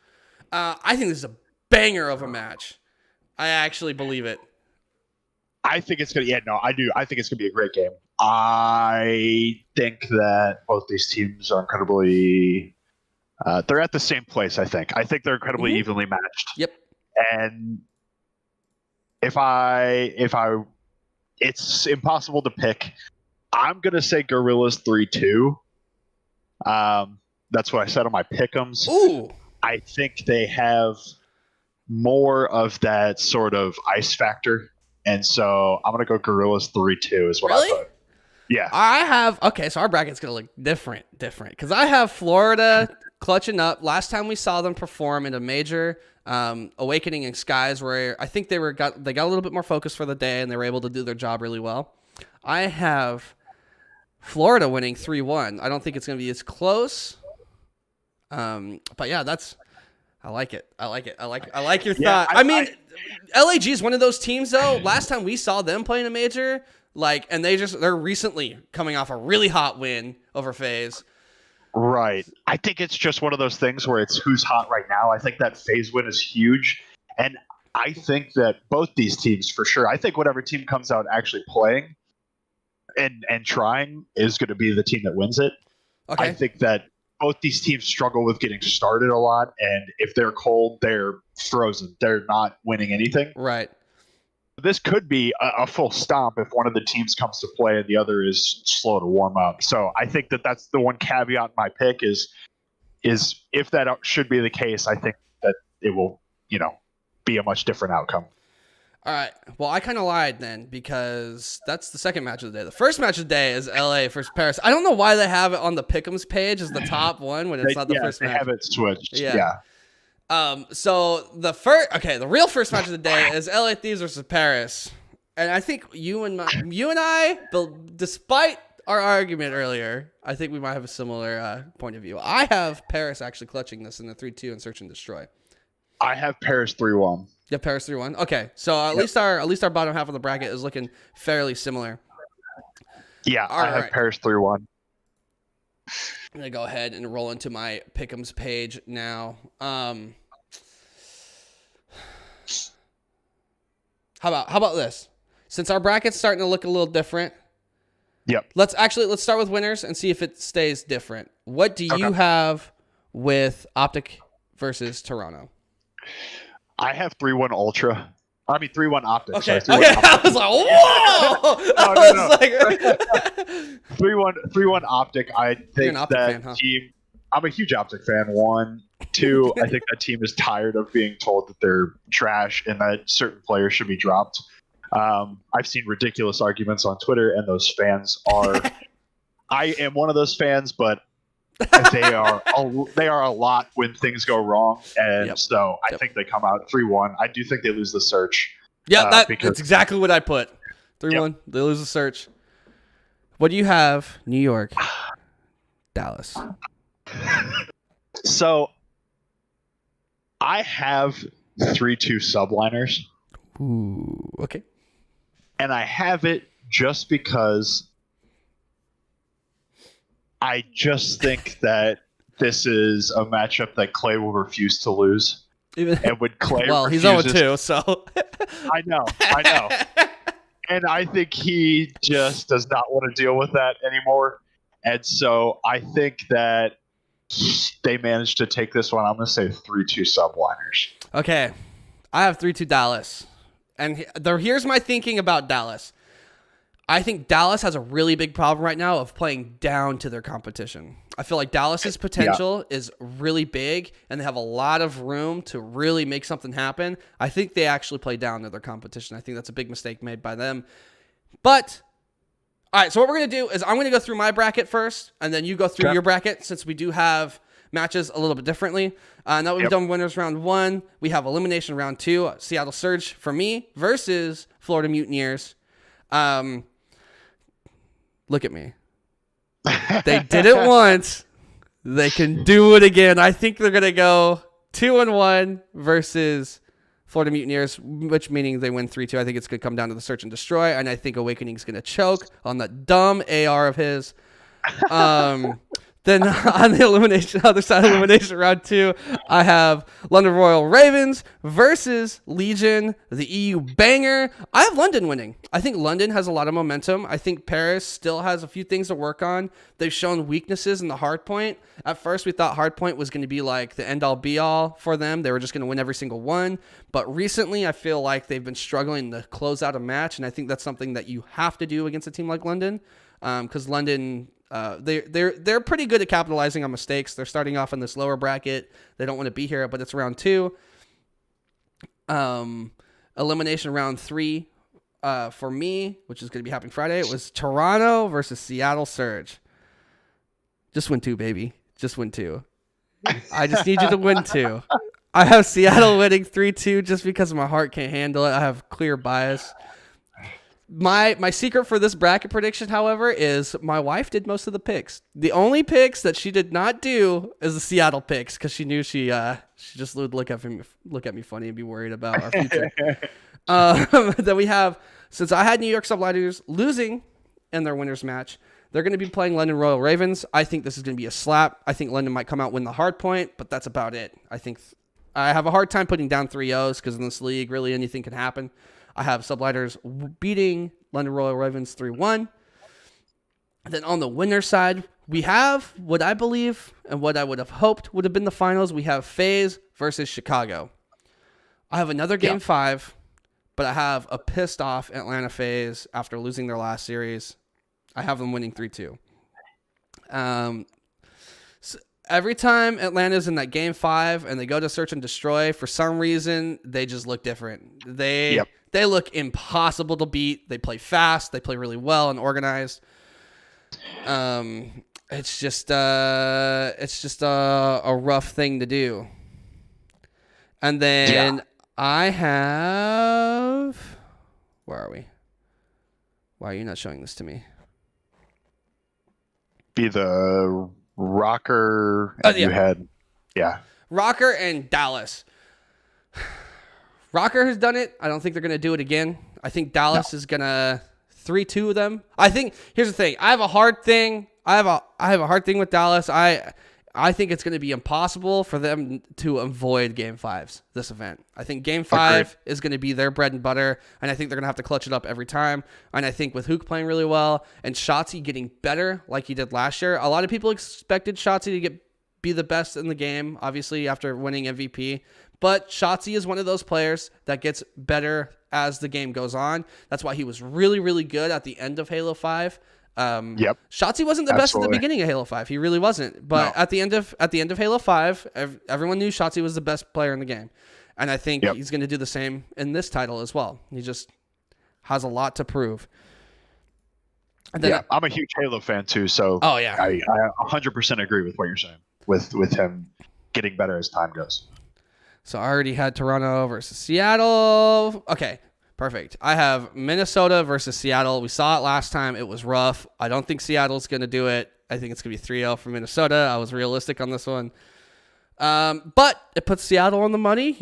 I think this is a banger of a match. I actually believe it. I think it's gonna. Yeah, no, I do. I think it's gonna be a great game. I think that both these teams are incredibly. They're at the same place. I think they're incredibly evenly matched. Yep. And if it's impossible to pick. I'm gonna say Gorillas 3-2. That's what I said on my pick'ems. Ooh. I think they have more of that sort of ice factor. And so I'm going to go Gorillas 3-2 is what Really? I put. Yeah. I have, okay, so our bracket's going to look different. Because I have Florida clutching up. Last time we saw them perform in a major Awakening in Skies where I think they got a little bit more focus for the day and they were able to do their job really well. I have Florida winning 3-1. I don't think it's going to be as close. But yeah, I like it. I like your thought. LAG is one of those teams though. Last time we saw them playing a major, and they're recently coming off a really hot win over FaZe. Right. I think it's just one of those things where it's who's hot right now. I think that FaZe win is huge. And I think that both these teams for sure, I think whatever team comes out actually playing and trying is going to be the team that wins it. Okay. I think that both these teams struggle with getting started a lot, and if they're cold, they're frozen. They're not winning anything. Right. This could be a full stomp if one of the teams comes to play and the other is slow to warm up. So I think that's the one caveat in my pick is if that should be the case, I think that it will, be a much different outcome. All right. Well, I kind of lied then because that's the second match of the day. The first match of the day is LA versus Paris. I don't know why they have it on the Pick'ems page as the top one when it's not the first match. They have it switched. Yeah. So the real first match of the day is LA Thieves versus Paris. And I think you and I, despite our argument earlier, I think we might have a similar point of view. I have Paris actually clutching this in the 3-2 and search and destroy. I have Paris 3-1. Yeah, Paris 3-1. Okay, so at least our bottom half of the bracket is looking fairly similar. Yeah, I have Paris 3-1. I'm gonna go ahead and roll into my Pick'ems page now. How about this? Since our bracket's starting to look a little different. Yep. Let's start with winners and see if it stays different. What do you have with Optic versus Toronto? I have 3-1 Ultra. 3-1 Optic. Okay. Sorry, Okay. I was like, whoa! No. 3-1 Optic. I think Optic that fan, huh? team. I'm a huge Optic fan. 1, 2. I think that team is tired of being told that they're trash and that certain players should be dropped. I've seen ridiculous arguments on Twitter, and those fans are. I am one of those fans, but they are a lot when things go wrong, and so I think they come out 3-1. I do think they lose the search. Yeah, that's exactly what I put. 3-1. They lose the search. What do you have? New York, Dallas. So I have 3-2 subliners. Ooh, okay. And I have it just because I just think that this is a matchup that Clay will refuse to lose. And when Clay he's refuses, 0-2, so I know. And I think he just does not want to deal with that anymore. And so I think that they managed to take this one. I'm going to say 3-2 subliners. Okay. I have 3-2 Dallas. And here's my thinking about Dallas. I think Dallas has a really big problem right now of playing down to their competition. I feel like Dallas's potential is really big, and they have a lot of room to really make something happen. I think they actually play down to their competition. I think that's a big mistake made by them. But, all right, so what we're going to do is I'm going to go through my bracket first, and then you go through your bracket, since we do have matches a little bit differently. Now we've done winners round 1. We have elimination round 2. Seattle Surge for me versus Florida Mutineers. Look at me. They did it once. They can do it again. I think they're going to go 2-1 versus Florida Mutineers, which meaning they win 3-2. I think it's going to come down to the search and destroy, and I think Awakening's going to choke on that dumb AR of his. Then on the other side of elimination round 2, I have London Royal Ravens versus Legion, the EU banger. I have London winning. I think London has a lot of momentum. I think Paris still has a few things to work on. They've shown weaknesses in the hardpoint. At first, we thought hardpoint was going to be like the end-all be-all for them. They were just going to win every single one. But recently, I feel like they've been struggling to close out a match, and I think that's something that you have to do against a team like London, because London... They're pretty good at capitalizing on mistakes. They're starting off in this lower bracket. They don't want to be here, but it's round 2. Elimination round 3 for me, which is going to be happening Friday. It was Toronto versus Seattle Surge. Just win 2, baby. Just win 2. I just need you to win 2. I have Seattle winning 3-2 just because my heart can't handle it. I have clear bias. My secret for this bracket prediction, however, is my wife did most of the picks. The only picks that she did not do is the Seattle picks, because she knew she just would look at me funny and be worried about our future. Then we have, since I had New York Subliners losing in their winners match, they're going to be playing London Royal Ravens. I think this is going to be a slap. I think London might come out win the hard point, but that's about it. I think I have a hard time putting down 3-0s because in this league, really anything can happen. I have Subliners beating London Royal Ravens 3-1. Then on the winner side, we have what I believe and what I would have hoped would have been the finals. We have FaZe versus Chicago. I have another game 5, but I have a pissed off Atlanta FaZe after losing their last series. I have them winning 3-2. So every time Atlanta's in that game 5 and they go to search and destroy, for some reason, they just look different. They look impossible to beat. They play fast. They play really well and organized. It's just a rough thing to do. And then I have, where are we? Why are you not showing this to me? Be the Rocker you had. Rocker and Dallas. Rocker has done it. I don't think they're going to do it again. I think Dallas is going to 3-2 them. I think, here's the thing. I have a hard thing. I have a hard thing with Dallas. I think it's going to be impossible for them to avoid game 5s this event. I think game 5 is going to be their bread and butter, and I think they're going to have to clutch it up every time. And I think with Hook playing really well and Shotzi getting better like he did last year, a lot of people expected Shotzi to be the best in the game, obviously after winning MVP. But Shotzi is one of those players that gets better as the game goes on. That's why he was really, really good at the end of Halo 5. Shotzi wasn't the best at the beginning of Halo 5. He really wasn't. But at the end of Halo 5, everyone knew Shotzi was the best player in the game. And I think he's going to do the same in this title as well. He just has a lot to prove. And then, I'm a huge Halo fan too, so I 100% agree with what you're saying with him getting better as time goes. So I already had Toronto versus Seattle. Okay, perfect. I have Minnesota versus Seattle. We saw it last time. It was rough. I don't think Seattle's going to do it. I think it's going to be 3-0 for Minnesota. I was realistic on this one. But it puts Seattle on the money,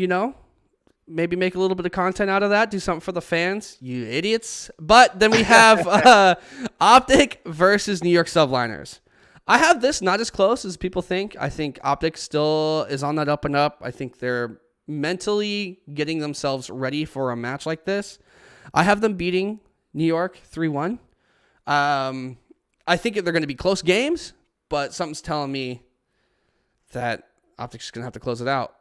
Maybe make a little bit of content out of that. Do something for the fans, you idiots. But then we have Optic versus New York Subliners. I have this not as close as people think. I think Optic still is on that up and up. I think they're mentally getting themselves ready for a match like this. I have them beating New York 3-1. I think they're going to be close games, but something's telling me that Optic's just going to have to close it out.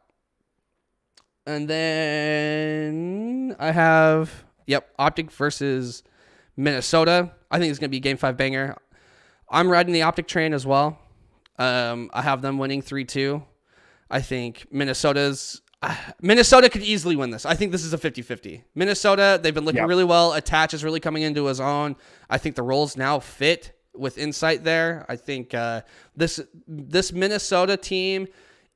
And then I have, Optic versus Minnesota. I think it's going to be a Game 5 banger. I'm riding the Optic train as well. I have them winning 3-2. I think Minnesota could easily win this. I think this is a 50-50. Minnesota, they've been looking really well. Attach is really coming into his own. I think the roles now fit with Insight there. I think this Minnesota team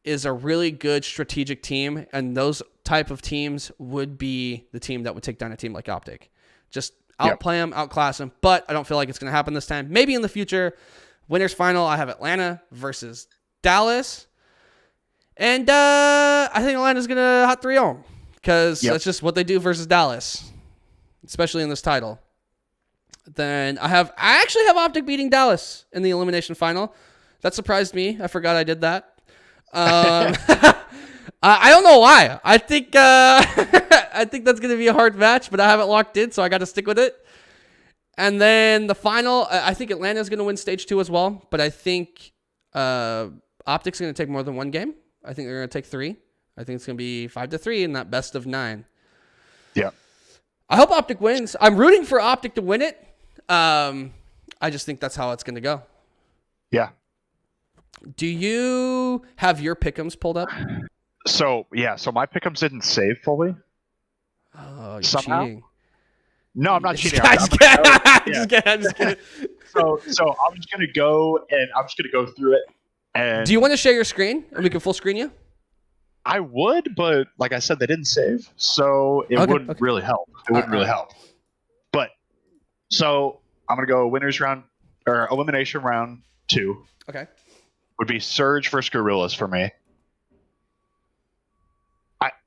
is a really good strategic team, and those type of teams would be the team that would take down a team like Optic. Just outplay them, outclass them, but I don't feel like it's going to happen this time. Maybe in the future. Winners final, I have Atlanta versus Dallas. And I think Atlanta's going to hot 3-0 because that's just what they do versus Dallas, especially in this title. Then I actually have Optic beating Dallas in the elimination final. That surprised me. I forgot I did that. I don't know why. I think I think that's going to be a hard match, but I have it locked in, so I got to stick with it. And then the final, I think Atlanta's going to win stage 2 as well, but I think Optic's going to take more than one game. I think they're going to take 3. I think it's going to be 5-3 in that best of 9. Yeah. I hope Optic wins. I'm rooting for Optic to win it. I just think that's how it's going to go. Yeah. Do you have your pick'ems pulled up? So my pick'ems didn't save fully. Oh, you're somehow. cheating. No, I'm not cheating. I'm just kidding. So I'm just gonna go through it. And do you want to share your screen and we can full screen you? I would, but like I said, they didn't save, so it wouldn't really help. It wouldn't really help. But so I'm gonna go winners round or elimination round 2. Okay. Would be Surge versus Gorillas for me.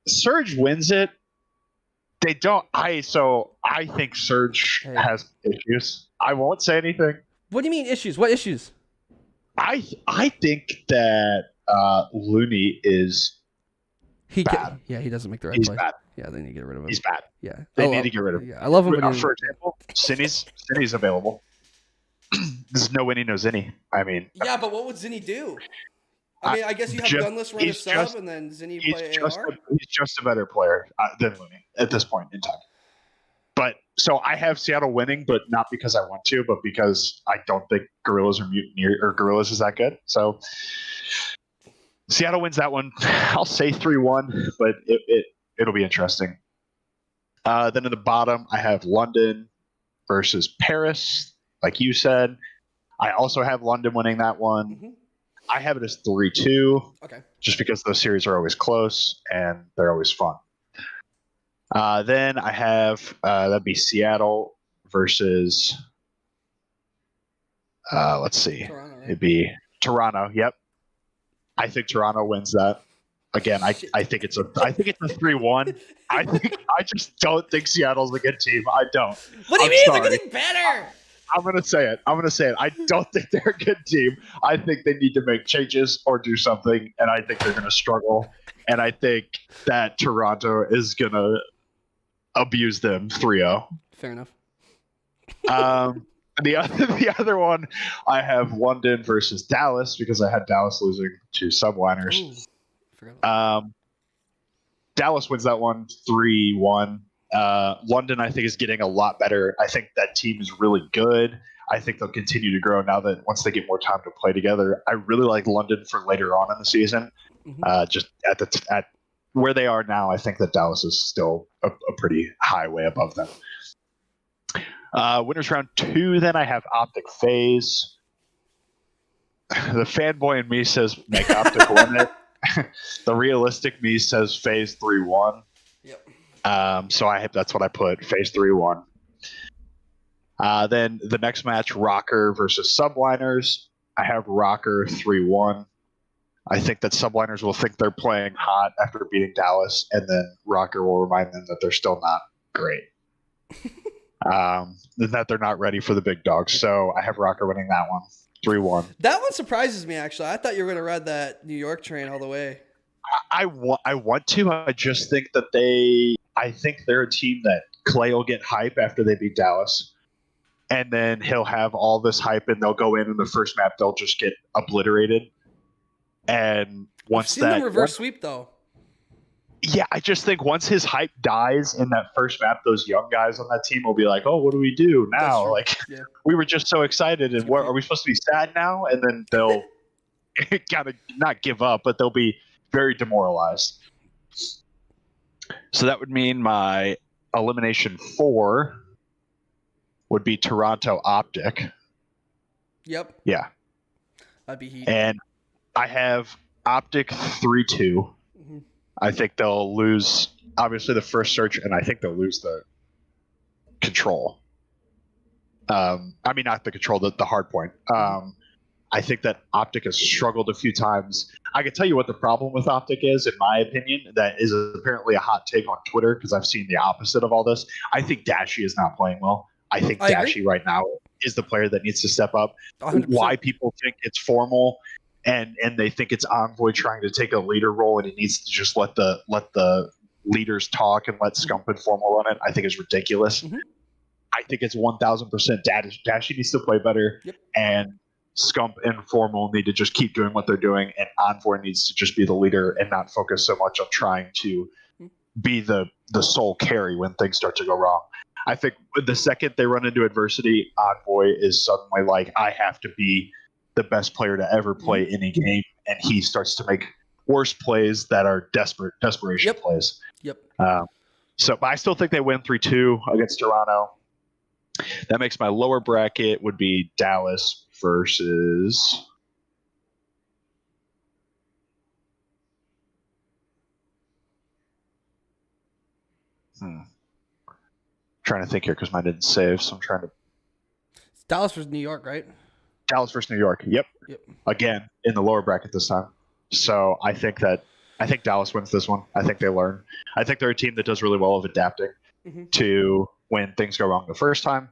Surge wins it. They don't. I think Surge has issues. I won't say anything. What do you mean issues? What issues? I think that Looney is bad. He doesn't make the right He's play. bad. Yeah, they need to get rid of him. He's bad. Yeah, they need to get rid of him. Yeah, I love him. For example, Zinni's available. There's no Winnie, no Zinni. I mean, yeah, but what would Zinni do? I mean, I guess you have Gunless run a sub and then Zinni play AR. He's just a better player than Looney at this point in time. But so I have Seattle winning, but not because I want to, but because I don't think Gorillas or Mutineer or Gorillas is that good. So Seattle wins that one. I'll say 3-1, but it'll be interesting. Then in the bottom, I have London versus Paris, like you said. I also have London winning that one. Mm-hmm. I have it as 3-2. Okay. Just because those series are always close and they're always fun. Then I have that'd be Seattle versus let's see. Toronto, right? It'd be Toronto. Yep. I think Toronto wins that. Again, I think it's a 3-1. I just don't think Seattle's a good team. I don't. What do you mean they're getting better? I'm gonna say it. I don't think they're a good team. I think they need to make changes or do something, and I think they're gonna struggle. And I think that Toronto is gonna abuse them 3-0. Fair enough. The other one, I have London versus Dallas because I had Dallas losing to Subliners. Dallas wins that one 3-1. London, I think, is getting a lot better. I think that team is really good. I think they'll continue to grow now that once they get more time to play together. I really like London for later on in the season. Mm-hmm. Just at where they are now, I think that Dallas is still a pretty high way above them. Winners round 2, then I have Optic FaZe. The fanboy in me says make Optic win it. The realistic me says FaZe 3-1. Yep. So that's what I put, FaZe 3-1. Then the next match, Rocker versus Subliners. I have Rocker 3-1. I think that Subliners will think they're playing hot after beating Dallas, and then Rocker will remind them that they're still not great. That they're not ready for the big dogs. So I have Rocker winning that one, 3-1. That one surprises me, actually. I thought you were going to ride that New York train all the way. I want to. I just think that I think they're a team that Clay will get hype after they beat Dallas. And then he'll have all this hype, and they'll go in the first map, they'll just get obliterated. And once I've seen them reverse sweep, though. Yeah, I just think once his hype dies in that first map, those young guys on that team will be like, "Oh, what do we do now?" Like, we were just so excited, and what are we supposed to be sad now? And then they'll kind of not give up, but they'll be very demoralized. So that would mean my elimination 4 would be Toronto Optic. Yep. Yeah. That'd be heat. And I have Optic 3-2. Mm-hmm. I think they'll lose, obviously, the first search, and I think they'll lose the control. I mean, not the control, the hard point. I think that Optic has struggled a few times. I can tell you what the problem with Optic is, in my opinion, that is apparently a hot take on Twitter, because I've seen the opposite of all this. I think Dashi is not playing well. I think Dashi right now is the player that needs to step up. 100%. Why people think it's formal and they think it's Envoy trying to take a leader role and he needs to just let the leaders talk and let Scump and Formal run it, I think is ridiculous. Mm-hmm. I think it's 1,000% Dashi needs to play better, and Scump and Formal need to just keep doing what they're doing, and Envoy needs to just be the leader and not focus so much on trying to be the sole carry when things start to go wrong. I think the second they run into adversity, Envoy is suddenly like, I have to be the best player to ever play any game, and he starts to make worse plays that are desperation plays. Yep. But I still think they win 3-2 against Toronto. That makes my lower bracket would be Dallas versus trying to think here because mine didn't save, so I'm trying to. It's Dallas versus New York, right? Dallas versus New York. Yep. Again, in the lower bracket this time. So I think Dallas wins this one. I think they learn. I think they're a team that does really well of adapting to when things go wrong the first time,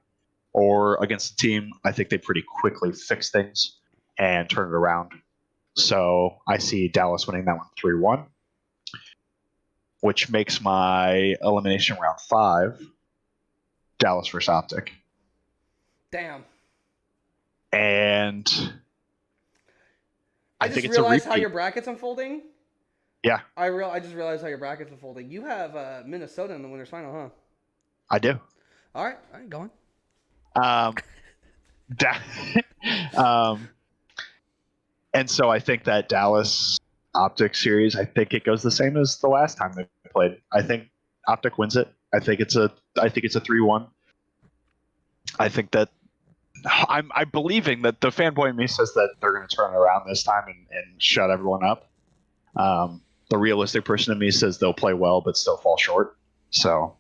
or against a team, I think they pretty quickly fix things and turn it around. So I see Dallas winning that one 3-1, which makes my elimination round 5 Dallas versus Optic. Damn. And I think it's a repeat. How your bracket's unfolding. Yeah. I just realized how your bracket's unfolding. You have Minnesota in the winners final, huh? I do. All right, go on. And so I think that Dallas Optic series, I think it goes the same as the last time they played. I think Optic wins it. I think it's a 3-1. I think that I'm believing that the fanboy in me says that they're going to turn it around this time and shut everyone up. The realistic person in me says they'll play well but still fall short. So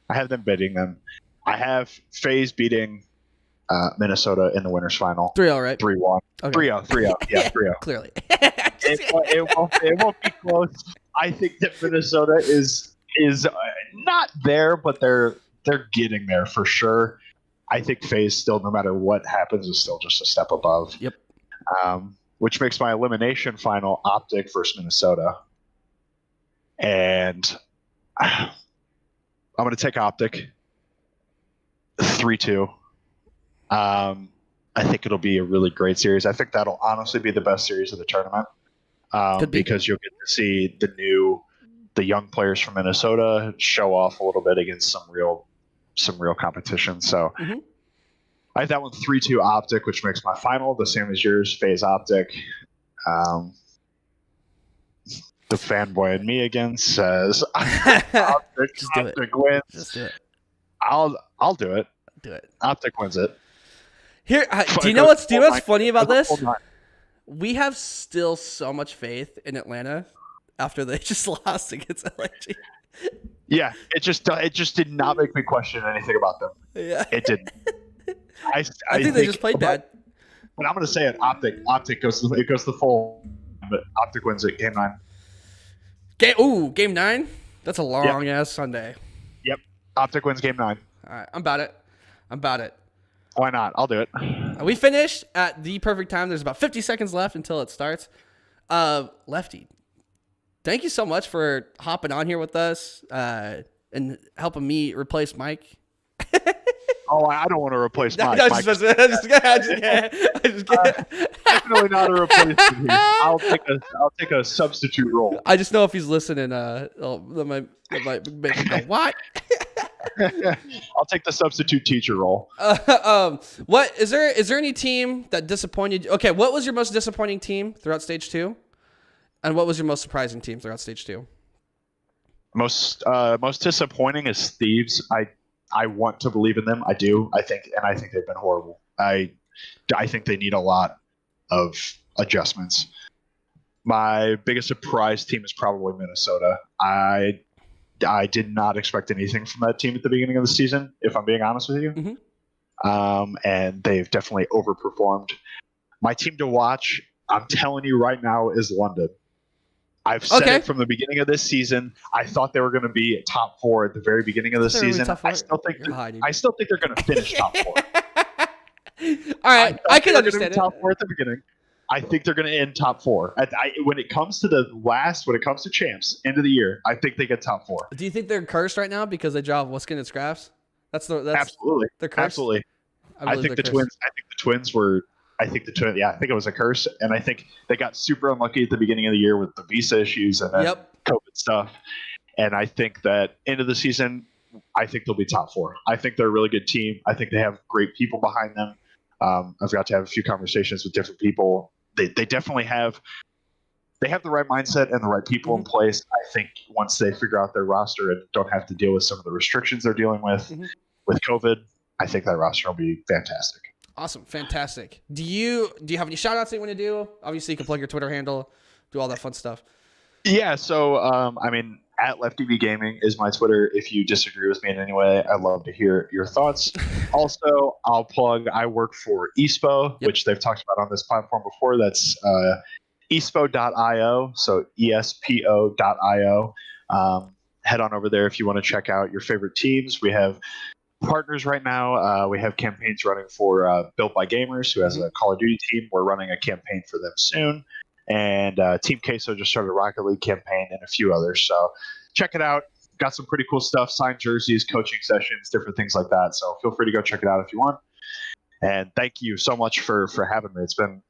I have them bidding them. I have FaZe beating Minnesota in the winners final. 3-0, right? 3-1. Okay. 3-0. Yeah, 3-0. Clearly. It won't be close. I think that Minnesota is not there, but they're getting there for sure. I think FaZe still, no matter what happens, is still just a step above. Yep. Which makes my elimination final Optic versus Minnesota. And I'm going to take Optic 3-2. I think it'll be a really great series. I think that'll honestly be the best series of the tournament. Because you'll get to see the young players from Minnesota show off a little bit against some real competition. So I have that one 3-2 Optic, which makes my final the same as yours, FaZe Optic. The fanboy in me again says Optic wins. Just do it. I'll do it. Do it. Optic wins it. Here, do you know what's funny about this? We have still so much faith in Atlanta after they just lost against LFTG. Yeah, it just did not make me question anything about them. Yeah, it didn't. I think they just played bad. But I'm going to say it. Optic goes the full, but Optic wins it game 9. Game 9. That's a long ass Sunday. Yep, Optic wins game 9. All right, I'm about it. Why not? I'll do it. We finished at the perfect time. There's about 50 seconds left until it starts. Lefty, thank you so much for hopping on here with us and helping me replace Mike. Oh, I don't want to replace Mike. I just definitely not a replacement here. I'll take a substitute role. I just know if he's listening, that might make him go, what? I'll take the substitute teacher role. What is there any team that disappointed you? Okay, what was your most disappointing team throughout stage 2? And what was your most surprising team throughout stage 2? Most disappointing is Thieves. I want to believe in them. I do. I think they've been horrible. I think they need a lot of adjustments. My biggest surprise team is probably Minnesota. I did not expect anything from that team at the beginning of the season, if I'm being honest with you. Mm-hmm. And they've definitely overperformed. My team to watch, I'm telling you right now, is London. I've said it from the beginning of this season. I thought they were going to be at top 4 at the very beginning of the season. I still think they're going to finish top 4. All right, I can understand it. Top 4 at the beginning. I think they're going to end top 4. When it comes to champs, end of the year, I think they get top 4. Do you think they're cursed right now because they draw Wisconsin and Scraps? Absolutely. They're cursed. Absolutely. I think the Twins were. I think it was a curse, and I think they got super unlucky at the beginning of the year with the visa issues and then COVID stuff. And I think that end of the season, I think they'll be top 4. I think they're a really good team. I think they have great people behind them. I've got to have a few conversations with different people. They definitely have. They have the right mindset and the right people in place. I think once they figure out their roster and don't have to deal with some of the restrictions they're dealing with COVID, I think that roster will be fantastic. Awesome. Fantastic. Do you have any shout outs that you want to do? Obviously you can plug your Twitter handle, do all that fun stuff. Yeah. So, at Lefty B Gaming is my Twitter. If you disagree with me in any way, I'd love to hear your thoughts. Also, I'll plug, I work for ESPO, which they've talked about on this platform before. That's, espo.io. So espo.io. Head on over there if you want to check out your favorite teams. We have partners right now. We have campaigns running for Built by Gamers, who has a Call of Duty team. We're running a campaign for them soon. And Team Queso just started a Rocket League campaign and a few others. So check it out. Got some pretty cool stuff, signed jerseys, coaching sessions, different things like that. So feel free to go check it out if you want. And thank you so much for having me. It's been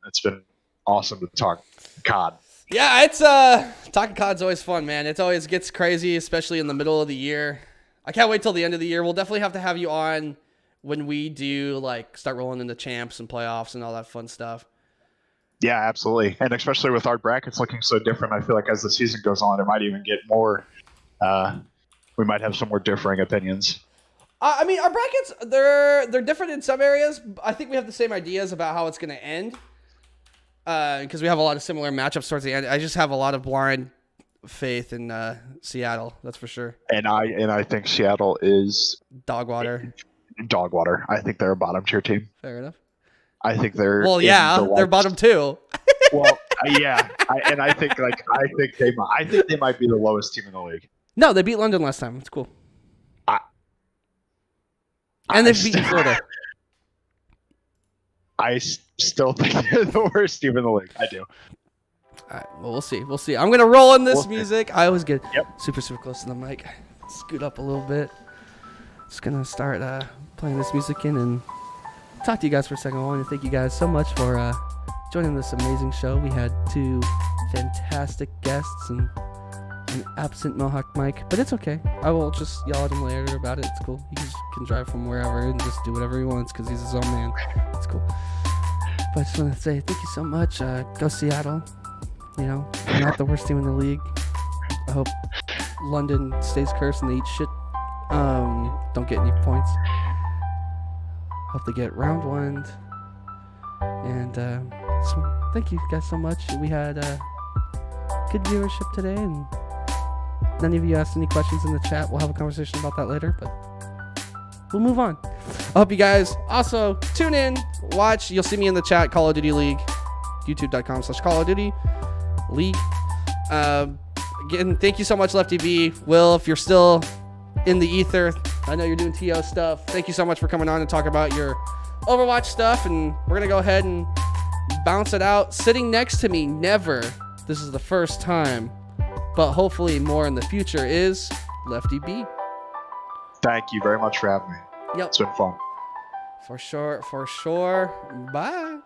awesome to talk COD. Yeah, it's talking COD's always fun, man. It always gets crazy, especially in the middle of the year. I can't wait till the end of the year. We'll definitely have to have you on when we do start rolling into champs and playoffs and all that fun stuff. Yeah, absolutely. And especially with our brackets looking so different, I feel like as the season goes on, it might even get more. We might have some more differing opinions. Our brackets, they're different in some areas. I think we have the same ideas about how it's going to end because we have a lot of similar matchups towards the end. I just have a lot of blind faith in Seattle, that's for sure. And I think Seattle is dog water. I think they're a bottom tier team. Fair enough. I think they're they're bottom 2. Well, yeah, I think they might be the lowest team in the league. No, they beat London last time. It's cool. And they've beaten Florida. I still think they're the worst team in the league. I do. All right, well, we'll see. I'm gonna roll in this music. I always get super close to the mic. Scoot up a little bit. Just gonna start playing this music in and talk to you guys for a second. I want to thank you guys so much for joining this amazing show. We had 2 fantastic guests and an absent Mohawk Mike, but it's okay. I will just yell at him later about it. It's cool. He can drive from wherever and just do whatever he wants because he's his own man. It's cool. But I just want to say thank you so much. Go Seattle. You know, they're not the worst team in the league. I hope London stays cursed and they eat shit. Don't get any points. Hope they get round 1. And so thank you guys so much. We had good viewership today, and none of you asked any questions in the chat. We'll have a conversation about that later, but we'll move on. I hope you guys also tune in, watch. You'll see me in the chat, Call of Duty League, youtube.com/Call of Duty League. Again, thank you so much, Lefty B. Will, if you're still in the ether, I know you're doing TO stuff. Thank you so much for coming on and talk about your Overwatch stuff, and we're gonna go ahead and bounce it out. Sitting next to me, never, this is the first time, but hopefully more in the future, is Lefty B. Thank you very much for having me. Yep. It's been fun. For sure. Bye.